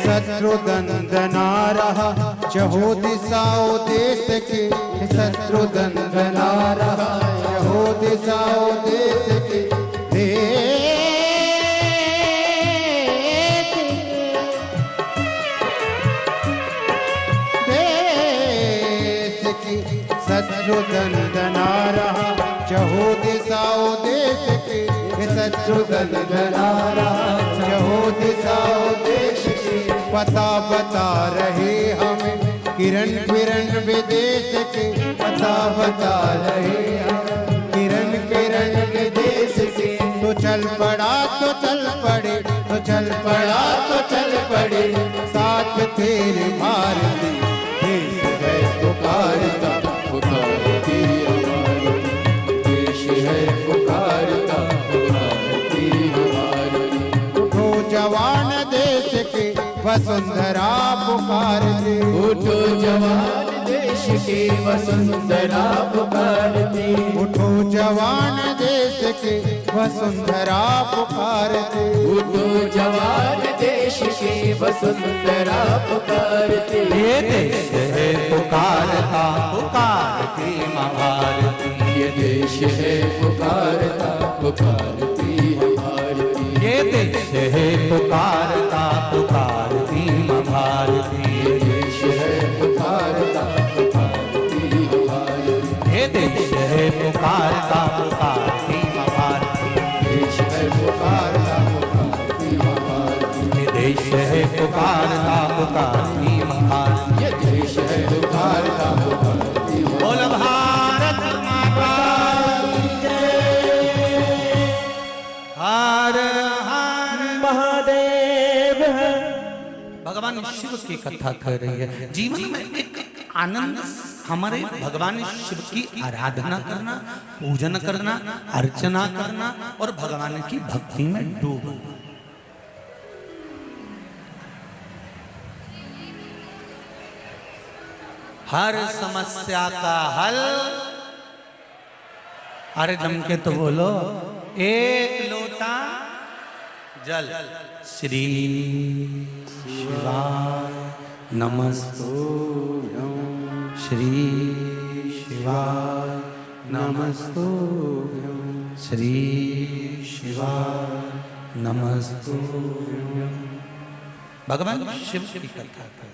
शत्रुदंदना रहा चहो दिशाओ देश के। शत्रुदंदना रहा चहो दिशाओ देश के। देश की शत्रुदंदना रहा जुगल जलारा जहो दिशाओ देश के पता बता रहे हमें किरण किरण विदेश के पता बता रहे हम किरण किरण देश के तो चल पड़ा तो चल पड़े तो चल पड़ा तो चल पड़े साथ तेरे भारती देश है पुकारता पुकारती हमारी देश है पुकारता पुकारती हमारी उठो जवान देश के वसुंधरा पुकारते उठो जवान देश की वसुंधरा पुकारती उठो जवान देश के वसुंधरा पुकारते उठो जवान देश की वसुंधरा पुकारती ये देश है पुकारता पुकारती माँ भारती। ये देश है पुकारता पुकारती हमारी ये देश है पुकारता पुकारती माँ भारती। ये देश है पुकारता पुकारती हमारी ये देश है पुकारता पुकारती माँ भारती। देश है पुकारता पुकारती हमारी ये देश है पुकारता पुकारती माँ भारती। ये देश है पुकारता पुकारती बोल भारत माता की जय। हर हर महादेव भगवान शिव की कथा कर रही है। जीवन में एक आनंद हमारे भगवान शिव की आराधना करना, पूजन करना, अर्चना करना और भगवान की भक्ति में डूबना। हर समस्या का हल, अरे जम के तो बोलो, एक लोटा जल। श्री शिवाय नमस्तुभ्यं, श्री शिवाय नमस्तुभ्यं, श्री शिवाय नमस्तुभ्यं। भगवान शिव की कथा कर।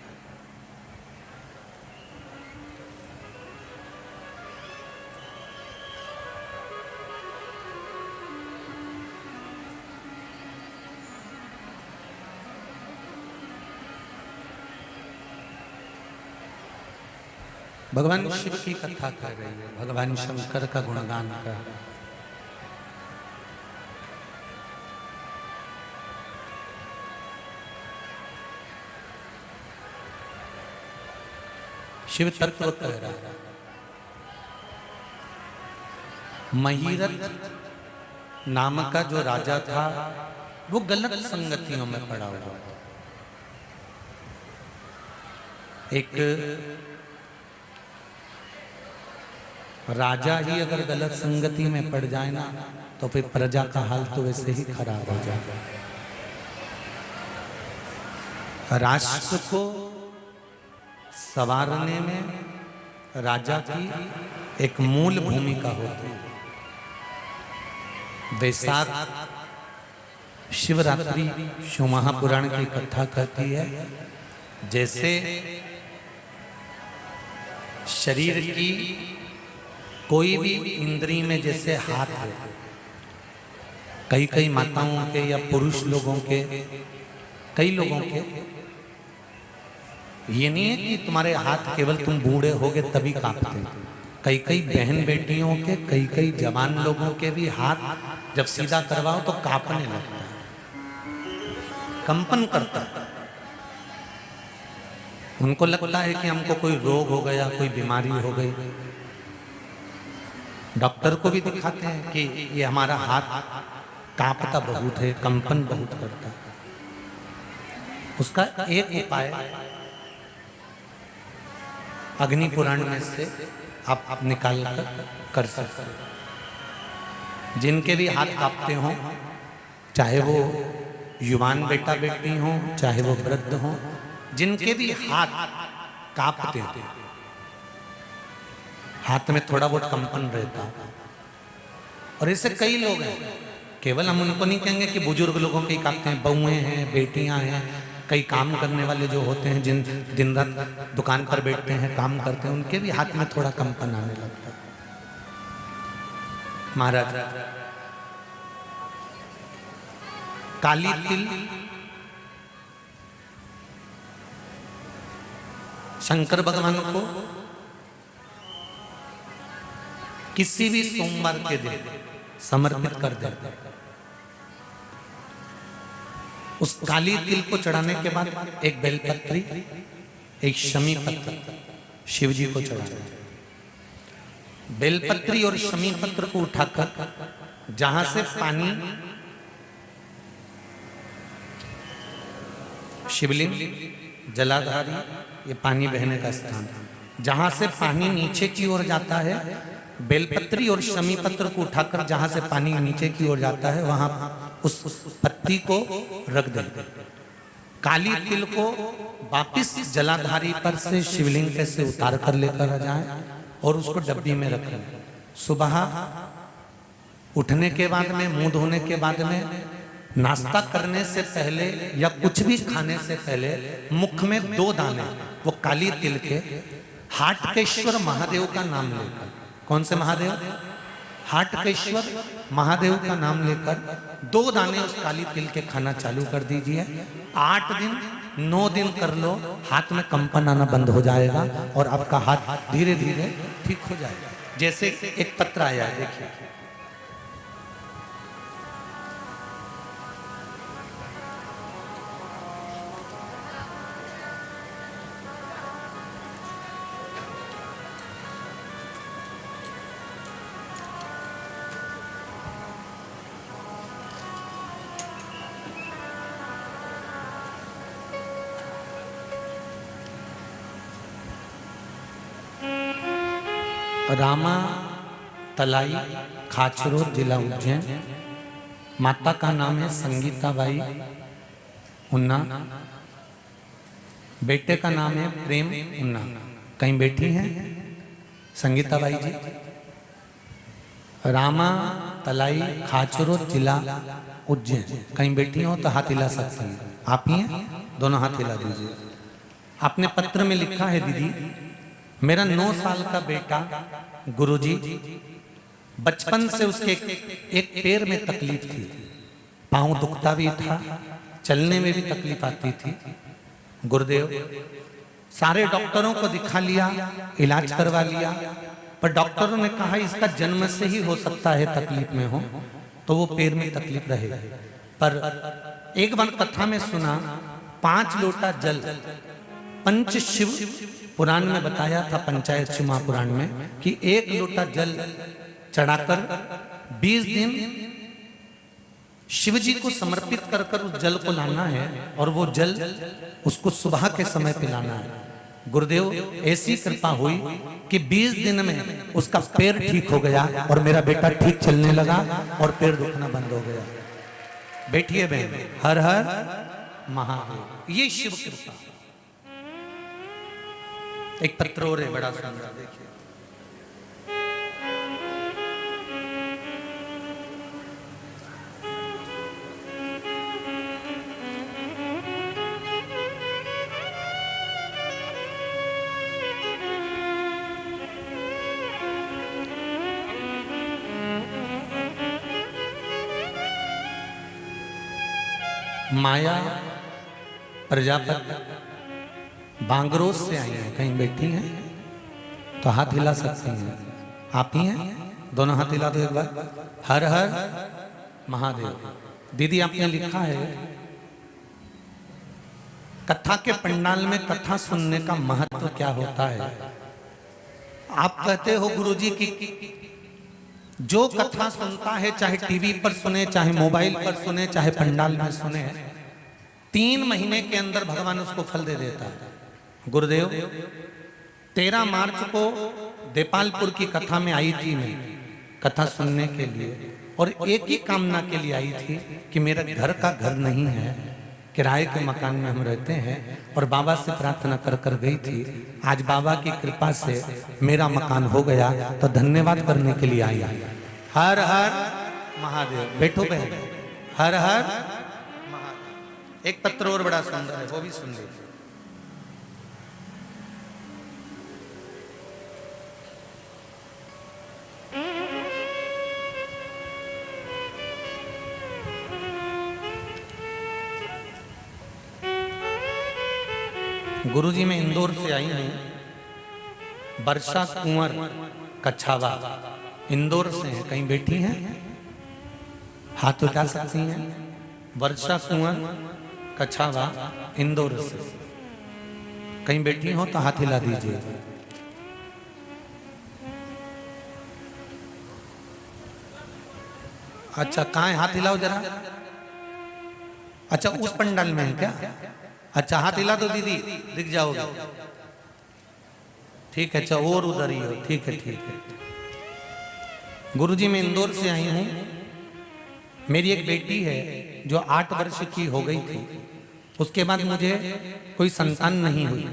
भगवान शिव की कथा कर रही है, भगवान शंकर का गुणगान कर। शिव तत्व कह रहा है। महीरथ नाम का जो राजा था वो गलत संगतियों में पड़ा हुआ। एक राजा ही अगर गलत संगति में पड़ जाए ना तो फिर प्रजा का हाल तो वैसे ही खराब हो जाएगा। राष्ट्र को संवारने में राजा की एक मूल भूमिका होती है। वैशाख शिवरात्रि शिव महापुराण की कथा कहती है, जैसे शरीर की कोई भी इंद्री में जैसे हाथ है, कई कई माताओं के या पुरुष लोगों के, कई लोगों के, ये नहीं है कि तुम्हारे हाथ केवल तुम बूढ़े होगे तभी कांपते। कई कई बहन बेटियों के, कई कई जवान लोगों के भी हाथ जब सीधा करवाओ तो कांपने लगता है, कंपन करता है। उनको लगता है कि हमको कोई रोग हो गया, कोई बीमारी हो गई। डॉक्टर को भी दिखाते हैं कि ये हमारा हाथ कांपता बहुत है, कंपन बहुत करता है। उसका एक उपाय अग्नि पुराण में से आप निकाल कर सकते हैं। जिनके भी हाथ कांपते हों, चाहे वो युवान बेटा बेटी हो, चाहे वो वृद्ध हो, जिनके भी हाथ कांपते हैं, हाथ में थोड़ा बहुत कंपन रहता है। और ऐसे कई लोग हैं, केवल हम उनको नहीं कहेंगे कि बुजुर्ग लोगों के कांपते हैं, बहुएं हैं, बेटियां हैं, कई काम करने वाले जो होते हैं, जिन दिन रात दुकान पर बैठते हैं, काम करते हैं, उनके भी हाथ में थोड़ा कंपन आने लगता है। महाराज काली तिल शंकर भगवान को किसी भी सोमवार के दिन समर्पित कर दे। उस काली तिल को चढ़ाने के बाद एक बेलपत्री, एक शमी पत्र शिव जी को चढ़ाना। बेलपत्री और शमी पत्र को उठाकर जहां से पानी शिवलिंग जलाधारी, ये पानी बहने का स्थान, जहां से पानी नीचे की ओर जाता है, बेलपत्री और शमी पत्र को उठाकर जहां से पानी नीचे की ओर जाता है वहां उस पत्ती को रख दें। काली तिल को वापिस जलाधारी पर से शिवलिंग पे से उतार कर लेकर आ जाए और उसको डब्बी में रखें। सुबह उठने के बाद में, मुंह धोने के बाद में, नाश्ता करने से पहले या कुछ भी खाने से पहले मुख में 2 दाने वो काली तिल के हाटकेश्वर महादेव का नाम लेकर, कौन से महादेव? हाटकेश्वर महादेव का नाम लेकर 2 दाने उस काली तिल के खाना चालू कर दीजिए। 8 दिन 9 दिन कर लो, हाथ में कंपन आना बंद हो जाएगा और आपका हाथ धीरे धीरे ठीक हो जाएगा। जैसे एक पत्र आया है, देखिए, रामा तलाई, खाचरो, जिला उज्जैन। माता का नाम है संगीता बाई उन्ना, बेटे का नाम है प्रेम उन्ना। कहीं बैठी हैं संगीता बाई जी? रामा तलाई, खाचरो, जिला उज्जैन। कहीं बैठी हो तो हाथ हिला सकती हैं। आप ही हैं? दोनों हाथ हिला दीजिए। आपने पत्र में लिखा है, दीदी मेरा 9 साल का बेटा गुरुजी, बचपन से उसके एक पैर में तकलीफ थी, पांव दुखता भी था, चलने में भी तकलीफ आती थी। गुरुदेव, सारे डॉक्टरों को दिखा लिया, इलाज करवा लिया, पर डॉक्टरों ने कहा इसका जन्म से ही हो सकता है तकलीफ में हो, तो वो पैर में तकलीफ रहे। पर एक बार कथा में सुना, 5 लोटा जल, पंच शिव पुराण में बताया था, पंचायत शिव महापुराण में, कि 1 लोटा जल चढ़ाकर 20 दिन शिव जी को समर्पित कर कर उस जल को लाना है और वो जल उसको सुबह के समय पिलाना है। गुरुदेव, ऐसी कृपा हुई कि 20 दिन में उसका पैर ठीक हो गया और मेरा बेटा ठीक चलने लगा और पैर दुखना बंद हो गया। बैठिए बहन, हर हर महादेव। ये शिव कृपा। एक पत्र और है बड़ा सुंदर, देखिए, माया प्रजापति बांगरोज से आई हैं। कहीं बैठी हैं तो हाथ हिला सकती हैं। आप ही हैं? दोनों हाथ हिला दो एक बार। हर हर महादेव। दीदी, आपने लिखा है कथा के पंडाल में कथा सुनने का महत्व क्या होता है। आप कहते हो गुरुजी की जो कथा सुनता है, चाहे टीवी पर सुने, चाहे मोबाइल पर सुने, चाहे पंडाल में सुने, 3 महीने के अंदर भगवान उसको फल दे देता है। गुरुदेव, 13 मार्च को देपालपुर की कथा में आई थी मैं कथा सुनने के लिए, और एक ही कामना के लिए आई थी कि मेरा घर का घर नहीं है, किराए के मकान में हम रहते हैं, और बाबा से प्रार्थना कर कर गई थी। आज बाबा की कृपा से मेरा मकान हो गया, तो धन्यवाद करने के लिए आई। हर हर महादेव। बैठो बहन, हर हर महादेव। एक पत्र और बड़ा सुंदर है, वो भी सुन लीजिए। गुरुजी मैं इंदौर से आई हूँ, वर्षा कुंवर कछावा इंदौर से है, कहीं बैठी हैं? हाथ उठा सकती हैं? वर्षा कुंवर कछावा इंदौर से कहीं बैठी हो तो हाथ हिला दीजिए। अच्छा कहाँ है? हाथ हिलाओ जरा। अच्छा उस पंडाल में है क्या? अच्छा हाथ हिला दो दीदी, दिख जाओगे। ठीक है, अच्छा और उधर ही हो। ठीक है ठीक है। गुरुजी मैं इंदौर से आई हूँ। मेरी एक बेटी है जो 8 वर्ष की हो गई थी, उसके बाद मुझे कोई संतान नहीं हुई।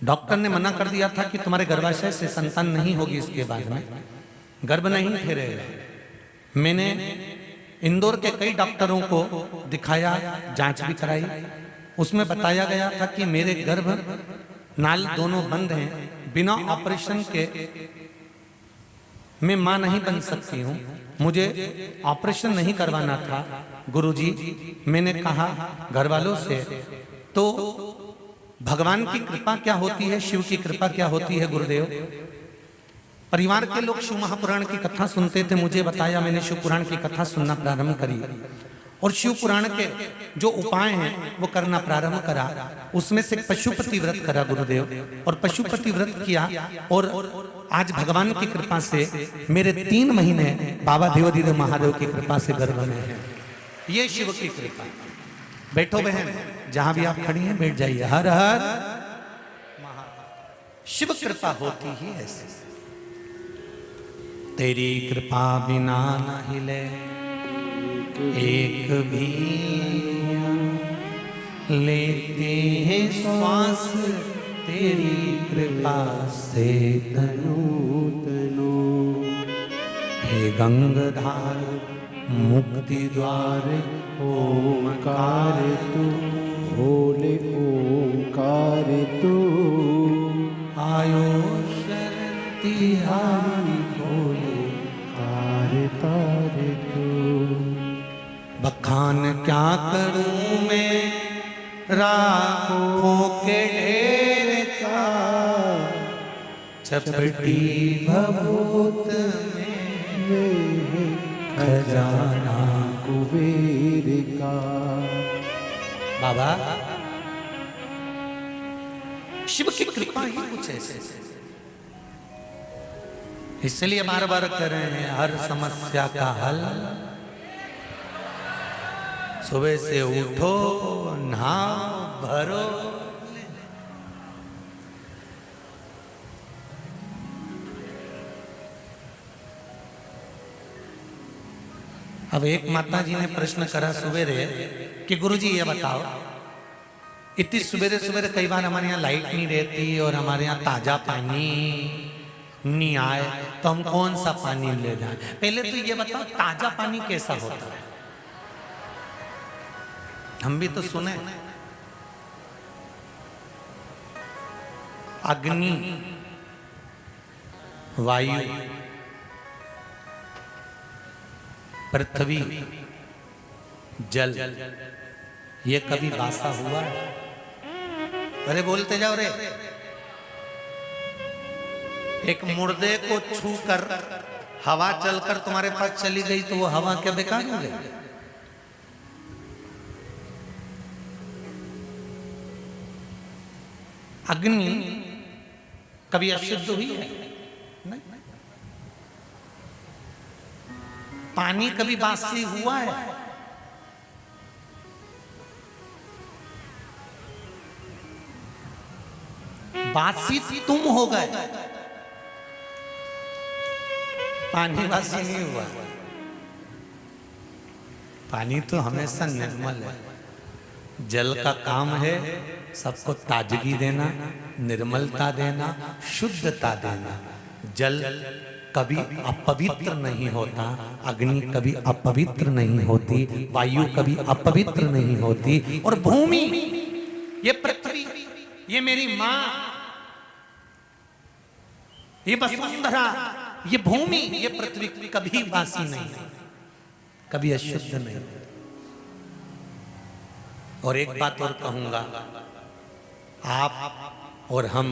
डॉक्टर ने मना कर दिया था कि तुम्हारे गर्भाशय से संतान नहीं होगी, इसके बाद में गर्भ नहीं ठहरेगा। मैंने इंदौर के कई डॉक्टरों को दिखाया, जांच भी कराई, उसमें बताया गया था कि मेरे गर्भ नाल दोनों बंद हैं, बिना ऑपरेशन के मैं मां नहीं बन सकती हूँ, मुझे ऑपरेशन नहीं करवाना था। गुरुजी मैंने कहा घर वालों से, तो भगवान की कृपा क्या होती है, शिव की कृपा क्या होती है गुरुदेव? परिवार के लोग शिव महापुराण की कथा सुनते थे, मुझे बताया, मैंने शिव पुराण की कथा सुनना प्रारंभ करी और शिव पुराण के जो उपाय हैं वो करना प्रारंभ करा। उसमें से पशुपति व्रत करा गुरुदेव, और पशुपति व्रत किया और आज भगवान की कृपा से मेरे 3 महीने बाबा देवोदेव महादेव की कृपा से गर्भ में है। ये शिव की कृपा। बैठो बहन, जहां भी आप खड़ी हैं बैठ जाइए। हर हर शिव कृपा होती ही ऐसी। तेरी कृपा बिना न हिले एक भी, लेते हैं श्वास तेरी कृपा से तनु तनु। हे गंगाधार मुक्ति द्वार ओंकार तू, भोले ओंकार तू, आयो शक्ति हारी भोले तारे तारे तू। बखान क्या करूं मैं राखों के ढेर का, चपटी भभूत में खजाना कुबेर का। बाबा शिव की कृपा ही कुछ ऐसे, इसलिए बार बार कर रहे हैं हर समस्या का हल सुबह से उठो नहाओ भरो। अब एक माता जी ने प्रश्न करा सवेरे कि गुरुजी ये बताओ, इतनी सवेरे सवेरे कई बार हमारे यहाँ लाइट नहीं रहती और हमारे यहाँ ताजा पानी नहीं आए, तो हम कौन सा पानी ले जाएं? पहले तो ये बताओ ताजा पानी कैसा होता है, हम भी तो सुने। अग्नि, वायु, पृथ्वी, जल, ये कभी बासा हुआ? अरे बोलते जाओ रे। एक मुर्दे को छूकर हवा चलकर तुम्हारे पास चली गई तो वो हवा क्या बेकार हो गई? अग्नि कभी अशुद्ध हुई है? नहीं। पानी कभी बासी हुआ है? बासी तुम हो गए, पानी बासी नहीं हुआ। पानी तो हमेशा निर्मल है। जल का काम है सबको ताजगी देना, निर्मलता देना, शुद्धता देना। जल कभी अपवित्र नहीं होता, अग्नि कभी अपवित्र नहीं होती, वायु कभी अपवित्र नहीं होती, और भूमि, ये पृथ्वी, ये मेरी मां, ये वसुंधरा, ये भूमि, ये पृथ्वी कभी बासी नहीं, कभी अशुद्ध नहीं। और एक बात और कहूंगा, आप और हम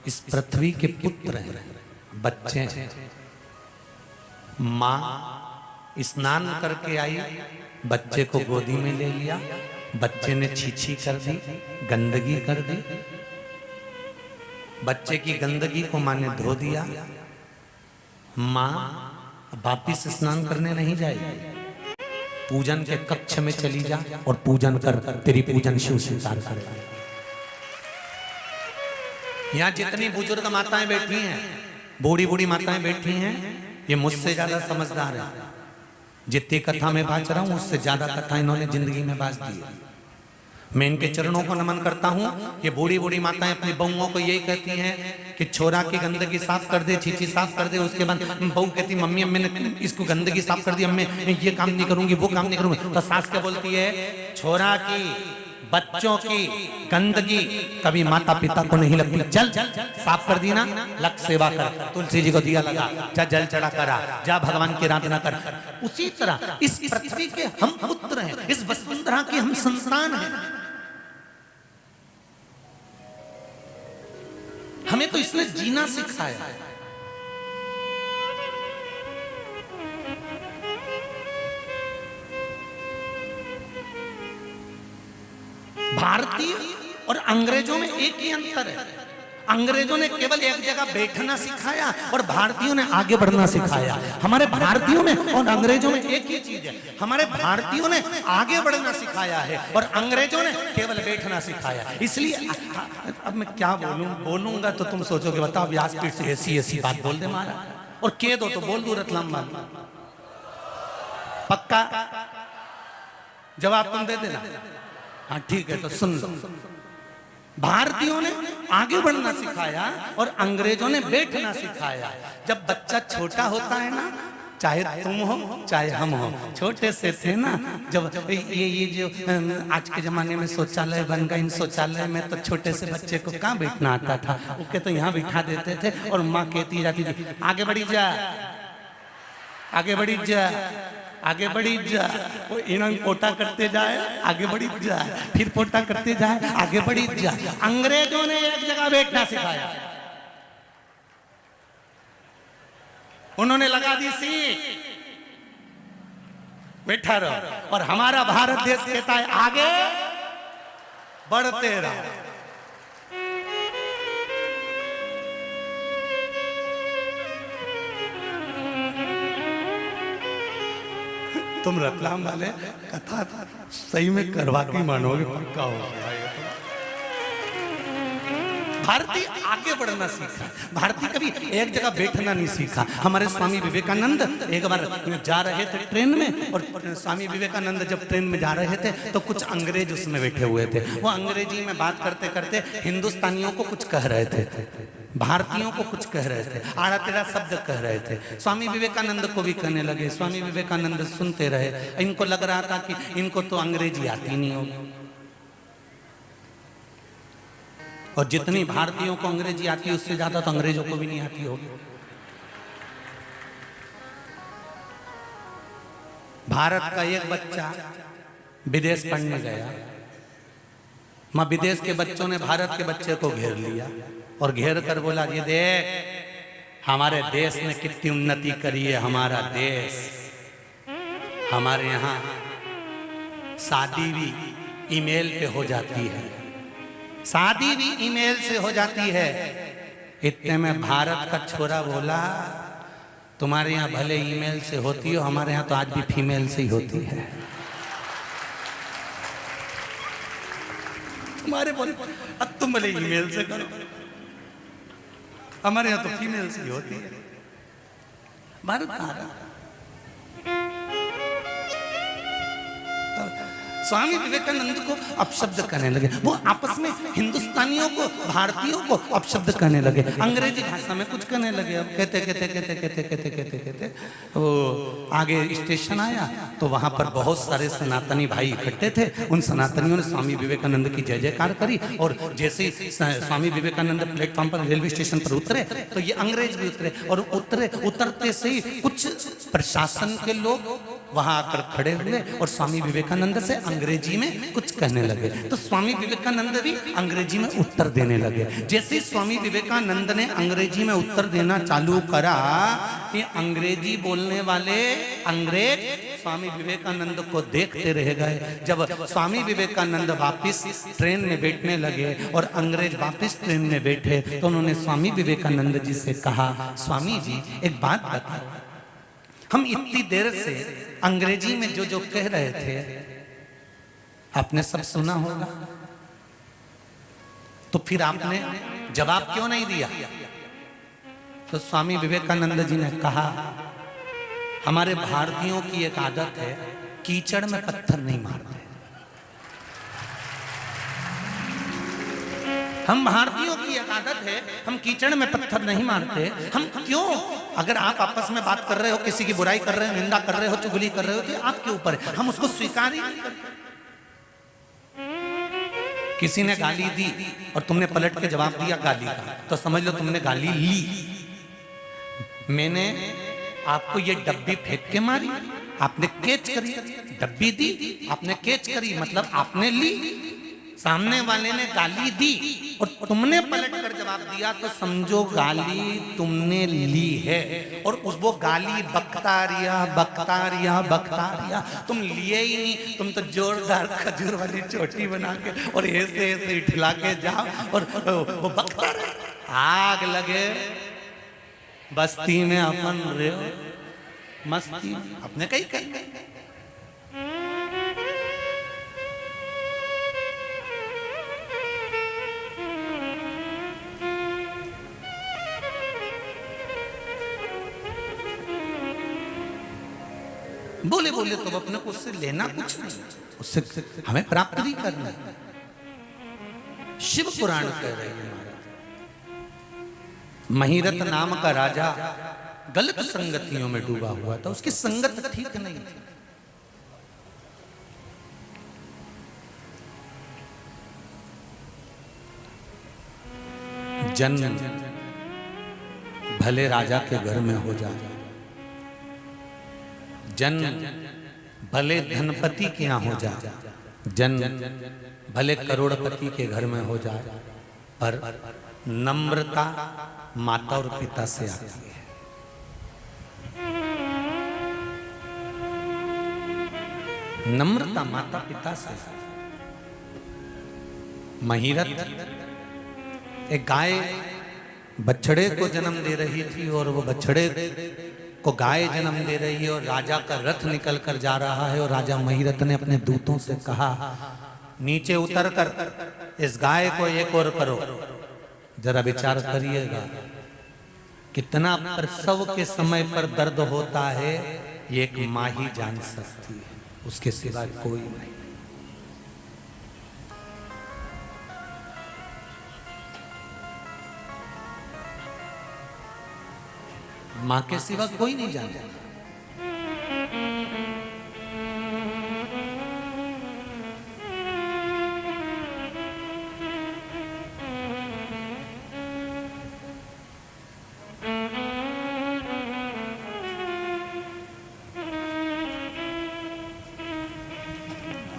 इस पृथ्वी के पुत्र हैं, बच्चे हैं। माँ स्नान करके आई, बच्चे को गोदी में ले लिया, बच्चे ने छीछी कर दी, गंदगी कर दी। बच्चे की गंदगी को माँ ने धो दिया। माँ वापिस स्नान करने नहीं जाएगी, पूजन के कक्ष में चली जा और पूजन कर, तेरी पूजन शिव स्वीकार करेगा। यहाँ जितनी बुजुर्ग माताएं बैठी हैं, बूढ़ी बूढ़ी माताएं बैठी हैं, ये मुझसे ज्यादा समझदार है। जितनी कथा में बाज रहा हूं उससे ज्यादा कथा इन्होंने जिंदगी में बाज दी है। मैं इनके चरणों को नमन करता हूं। ये बूढ़ी बूढ़ी माताएं अपनी बहुओं को यही कहती हैं कि छोरा की गंदगी साफ कर दे, छीछी साफ कर दे। उसके बाद बहू कहती मम्मी अब मैंने इसको गंदगी साफ कर दी, अब मैं ये काम नहीं करूंगी, वो काम नहीं करूंगी। तो सास क्या बोलती है, छोरा की बच्चों की गंदगी कभी माता पिता को नहीं लगती, चल साफ कर दी ना, लग सेवा कर, तुलसी जी को दिया लगा, जा जल चढ़ा करा, जा भगवान की आराधना कर। उसी तरह इस पृथ्वी के हम पुत्र हैं, इस वसुंधरा के हम संतान हैं। हमें तो इसने जीना सिखाया है। भारतीय और अंग्रेजों में एक ही अंतर है। अंग्रेजों ने केवल एक जगह बैठना सिखाया और भारतीयों ने आगे बढ़ना सिखाया। हमारे भारतीयों में और अंग्रेजों में एक ही चीज है, हमारे भारतीयों ने आगे बढ़ना सिखाया है और अंग्रेजों ने केवल बैठना सिखाया। इसलिए अब मैं क्या बोलूंगा तो तुम सोचोगे बताओ व्यासपीठ से ऐसी बात बोल दे मारा, और कह दो तो बोल दूं रतलाम वाली। पक्का जवाब तुम दे देना। हाँ ठीक है, तो सुन लो। भारतीयों ने आगे बढ़ना सिखाया और अंग्रेजों ने बैठना सिखाया। जब बच्चा छोटा होता है ना, चाहे तुम हो चाहे हम हो, छोटे से थे ना, जब ये जो आज के जमाने में शौचालय बन गए, इन शौचालय में तो छोटे से बच्चे को कहाँ बैठना आता था, उसके तो यहाँ बिठा देते थे और माँ कहती जाती थी आगे बढ़ी जा, आगे बढ़ी जा, आगे बढ़ी जा। वो इन्होंने पोटा करते जाए, आगे बढ़ी जा, फिर पोटा करते जाए, आगे बढ़ी जा। अंग्रेजों ने एक जगह बैठना सिखाया, उन्होंने लगा दी सीट, बैठा रहो। और हमारा भारत देश कहता है आगे बढ़ते रहो। तुम रतलाम वाले कथा सही में करवा के मानोगे, पक्का हो गया ये तो। भारतीय आगे बढ़ना सीखा, भारतीय कभी एक जगह बैठना नहीं सीखा। हमारे स्वामी विवेकानंद एक बार जा रहे थे ट्रेन में, और स्वामी विवेकानंद जब ट्रेन में जा रहे थे तो कुछ अंग्रेज उसमें बैठे हुए थे। वो अंग्रेजी में बात करते करते हिंदुस्तानियों को कुछ कह रहे थे, भारतीयों को कुछ कह रहे थे, आड़ा टेढ़ा शब्द कह रहे थे। स्वामी विवेकानंद को भी कहने लगे। स्वामी विवेकानंद सुनते रहे। इनको लग रहा था कि इनको तो अंग्रेजी आती नहीं होगी, और जितनी भारतीयों को अंग्रेजी आती है उससे ज्यादा तो अंग्रेजों को भी नहीं आती होगी। भारत का एक बच्चा विदेश पढ़ने गया, मां विदेश के बच्चों ने भारत के बच्चे को घेर लिया और घेर कर बोला ये देख हमारे देश ने कितनी उन्नति करी है। हमारा देश, हमारे यहाँ शादी भी ईमेल पे हो जाती है, शादी भी ईमेल से हो जाती है। इतने में भारत का छोरा बोला तुम्हारे यहाँ भले ईमेल से होती हो, हमारे यहाँ तो आज भी फीमेल से ही होती है। तुम्हारे बोले अब तुम भले ईमेल से करो, हमारे यहाँ तो फीमेल से ही होती है। भारत आ रहा। स्वामी विवेकानंद को अपशब्द कहने लगे। वो आपस में हिंदुस्तानियों को, भारतीयों को अपशब्द कहने लगे, अंग्रेजी भाषा में कुछ कहने लगे। अब कहते कहते कहते कहते कहते कहते कहते वो आगे स्टेशन आया तो वहां पर बहुत सारे सनातनी भाई इकट्ठे थे। उन सनातनियों ने स्वामी विवेकानंद की जय जयकार करी, और जैसे ही स्वामी विवेकानंद प्लेटफॉर्म पर रेलवे स्टेशन पर उतरे तो ये अंग्रेज भी उतरे, और उतरते से ही कुछ प्रशासन के लोग वहां आकर खड़े हुए और स्वामी विवेकानंद से अंग्रेजी में कुछ कहने लगे। तो स्वामी विवेकानंद भी अंग्रेजी में उत्तर देने लगे। जैसे ही स्वामी विवेकानंद ने अंग्रेजी में उत्तर देना चालू करा, ये अंग्रेजी बोलने वाले अंग्रेज स्वामी विवेकानंद को देखते रह गए। जब स्वामी विवेकानंद वापस ट्रेन में बैठने लगे और अंग्रेज वापस ट्रेन में बैठे, तो उन्होंने स्वामी विवेकानंद जी से कहा, स्वामी जी एक बात बताओ, हम इतनी देर से अंग्रेजी में जो जो कह रहे थे आपने सब सुना होगा, तो फिर आपने जवाब क्यों नहीं दिया? तो स्वामी विवेकानंद जी ने कहा, हमारे भारतीयों की एक आदत है, कीचड़ में पत्थर नहीं मारते। हम भारतीयों की एक आदत है, हम कीचड़ में पत्थर नहीं मारते। हम क्यों? अगर आप आपस में बात कर रहे हो, किसी की बुराई कर रहे हो, निंदा कर रहे हो, चुगली कर रहे हो, तो आपके ऊपर है, हम उसको स्वीकार ही नहीं करते। किसी ने गाली दी और तुमने पलट के जवाब दिया गाली का, तो समझ लो तुमने गाली ली। मैंने आपको ये डब्बी फेंक के मारी, आपने कैच करी, डब्बी दी, आपने कैच करी, मतलब आपने ली। सामने वाले ने गाली दी और तुमने पलट कर जवाब दिया, तो समझो गाली तुमने ली है। और उस वो गाली बकता रिया, तुम लिए ही नहीं। तुम तो जोरदार खजूर वाली चोटी बना के और ऐसे ऐसे इठला के जाओ और वो बकता रहे। आग लगे बस्ती में अपन रे मस्ती अपने कहीं कहीं। बोले बोले तो अपने को उससे लेना कुछ नहीं, उससे हमें प्राप्त नहीं करना। शिव पुराण कह रहे हैं, महिरत नाम का राजा गलत संगतियों में डूबा हुआ था, उसकी संगत ठीक नहीं थी। जन्म भले राजा के घर में हो जाए, जन्म भले धनपति के यहाँ हो जाए, जन्म भले करोड़पति के घर में हो जाए, पर नम्रता माता और पिता से आती है। नम्रता माता पिता से। महिरत एक गाय बछड़े को जन्म दे रही थी और वो बछड़े को गाय जन्म दे रही है और राजा का रथ निकल कर जा रहा है और राजा महिरत ने अपने दूतों से कहा, नीचे उतर कर इस गाय को एक और करो। जरा विचार करिएगा, कितना प्रसव के समय पर दर्द होता है ये एक माँ ही जान सकती है, उसके सिवा कोई नहीं। मां के सिवा कोई नहीं जानता।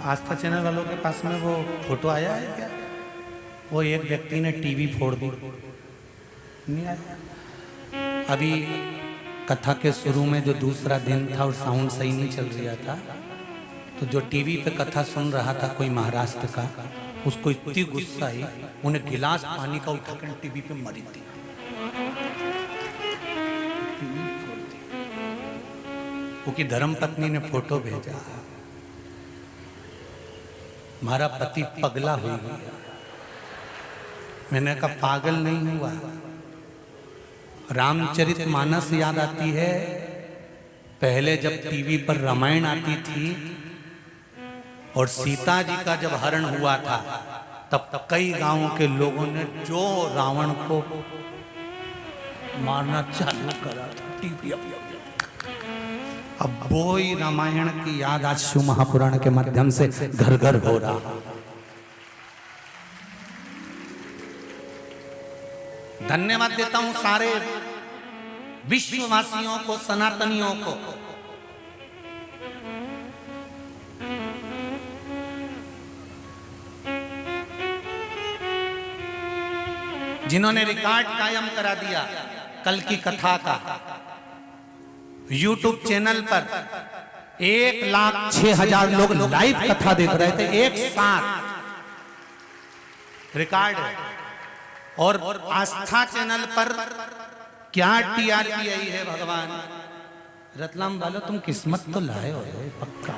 आस्था चैनल वालों के पास में वो फोटो आया है क्या? वो एक व्यक्ति ने टीवी फोड़ दी, नहीं आया? अभी कथा के शुरू में जो दूसरा दिन था और साउंड सही नहीं चल रहा था, तो जो टीवी पे कथा सुन रहा था कोई महाराष्ट्र का, उसको इतनी गुस्सा आई, उन्हें गिलास पानी का उठाकर टीवी पे मारी दी। क्योंकि धर्म पत्नी ने फोटो भेजा, हमारा पति पगला हो गया। मैंने कहा पागल नहीं हुआ, रामचरितमानस याद आती है। पहले जब टीवी पर रामायण आती थी और सीता जी का जब हरण हुआ था, तब कई गांवों के लोगों ने जो रावण को मारना चालू करा था टीवी। अब वो ही रामायण की याद आज शिव महापुराण के माध्यम से घर घर हो रहा। धन्यवाद देता हूं सारे विश्ववासियों को, सनातनियों को, जिन्होंने रिकॉर्ड कायम करा दिया कल की कथा का। यूट्यूब चैनल पर 1,06,000 लोग लाइव कथा देख रहे थे एक साथ, रिकॉर्ड है। और आस्था चैनल पर क्या टीआरपी आई है भगवान। रतलाम वालों तुम किस्मत तो लाए हो पक्का।